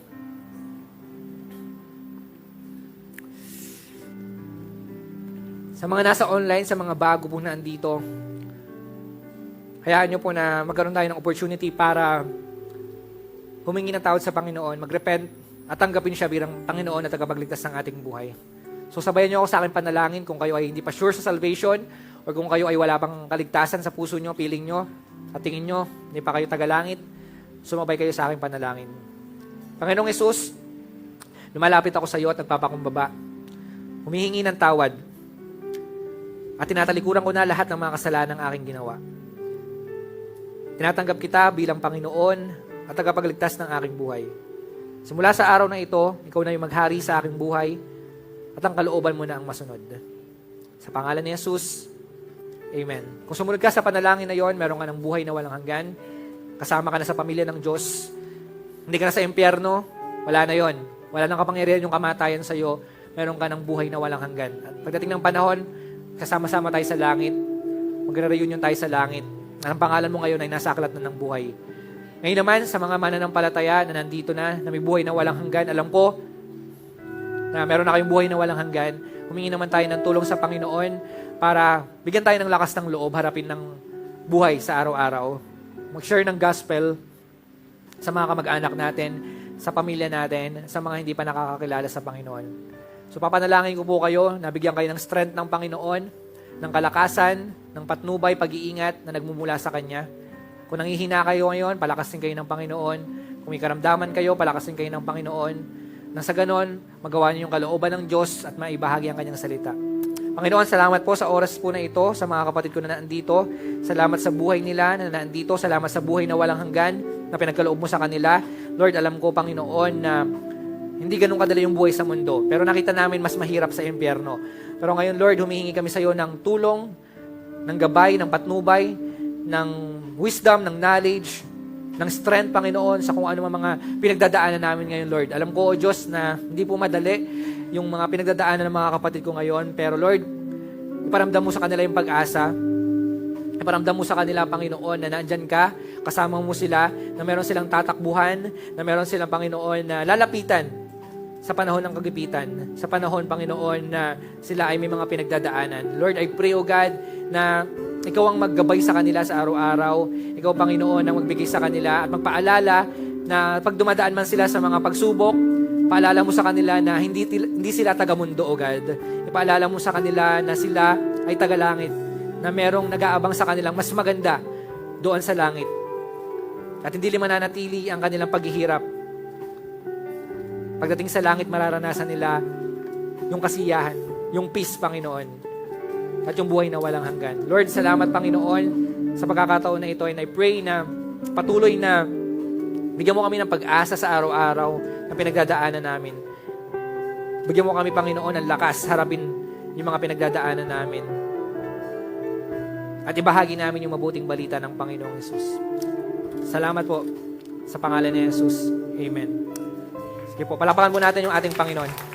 Sa mga nasa online, sa mga bago po na andito, hayaan nyo po na magkaroon tayo ng opportunity para humingi ng tawad sa Panginoon, mag-repent at tanggapin siya bilang Panginoon at tagapagligtas ng ating buhay. So sabayan nyo ako sa akin panalangin kung kayo ay hindi pa sure sa salvation o kung kayo ay wala pang kaligtasan sa puso nyo, piling nyo, at tingin nyo, hindi pa kayo tagalangit, sumabay kayo sa aking panalangin. Panginoong Yesus, lumalapit ako sa iyo at nagpapakumbaba. Humihingi ng tawad. At tinatalikuran ko na lahat ng mga kasalanan ng aking ginawa. Tinatanggap kita bilang Panginoon at tagapagligtas ng aking buhay. Simula sa araw na ito, ikaw na yung maghari sa aking buhay at ang kalooban mo na ang masunod. Sa pangalan ni Jesus, Amen. Kung sumunod ka sa panalangin na yon, meron ka ng buhay na walang hanggan. Kasama ka na sa pamilya ng Diyos. Hindi ka na sa impyerno. Wala na yon. Wala nang kapangyarihan yung kamatayan sa iyo. Meron ka ng buhay na walang hanggan. At pagdating ng panahon, kasama-sama tayo sa langit. Magre-reunion tayo sa langit. Ang pangalan mo ngayon ay nasa aklat na ng buhay. Ngayon naman, sa mga mananampalataya na nandito na may buhay na walang hanggan, alam ko na meron na kayong buhay na walang hanggan. Humingi naman tayo ng tulong sa Panginoon para bigyan tayo ng lakas ng loob, harapin ng buhay sa araw-araw. Mag-share ng gospel sa mga kamag-anak natin, sa pamilya natin, sa mga hindi pa nakakakilala sa Panginoon. So papanalangin ko po kayo, nabigyan kayo ng strength ng Panginoon, ng kalakasan, ng patnubay, pag-iingat na nagmumula sa Kanya. Kung nanghihina kayo ngayon, palakasin kayo ng Panginoon. Kung may karamdaman kayo, palakasin kayo ng Panginoon. Nang sa ganon, magawa niyo yung kalooban ng Diyos at maibahagi ang Kanyang salita. Panginoon, salamat po sa oras po na ito, sa mga kapatid ko na nandito. Salamat sa buhay nila na nandito. Salamat sa buhay na walang hanggan na pinagkaloob mo sa kanila. Lord, alam ko, Panginoon, na hindi ganun kadali yung buhay sa mundo. Pero nakita namin mas mahirap sa impyerno. Pero ngayon, Lord, humihingi kami sa iyo ng tulong, ng gabay, ng patnubay, ng wisdom, ng knowledge, ng strength, Panginoon, sa kung ano mga pinagdadaanan namin ngayon, Lord. Alam ko, O Diyos, na hindi po madali yung mga pinagdadaanan ng mga kapatid ko ngayon. Pero Lord, iparamdam mo sa kanila yung pag-asa. Iparamdam mo sa kanila, Panginoon, na nandyan ka, kasama mo sila, na meron silang tatakbuhan, na meron silang, Panginoon, na lalapitan sa panahon ng kagipitan, sa panahon, Panginoon, na sila ay may mga pinagdadaanan. Lord, I pray, O God, na ikaw ang maggabay sa kanila sa araw-araw. Ikaw, Panginoon, ang magbigay sa kanila at magpaalala na pag dumadaan man sila sa mga pagsubok, paalala mo sa kanila na hindi sila taga-mundo, O God. Ipaalala mo sa kanila na sila ay taga-langit, na merong nag-aabang sa kanilang mas maganda doon sa langit. At hindi mananatili ang kanilang paghihirap Pagdating sa langit, mararanasan nila yung kasiyahan, yung peace, Panginoon, at yung buhay na walang hanggan. Lord, salamat, Panginoon, sa pagkakataon na ito, and I pray na patuloy na bigyan mo kami ng pag-asa sa araw-araw na pinagdadaanan namin. Bigyan mo kami, Panginoon, ng lakas harapin yung mga pinagdadaanan namin. At ibahagi namin yung mabuting balita ng Panginoong Hesus. Salamat po sa pangalan ni Jesus. Amen. Sige po, palapakan po natin yung ating Panginoon.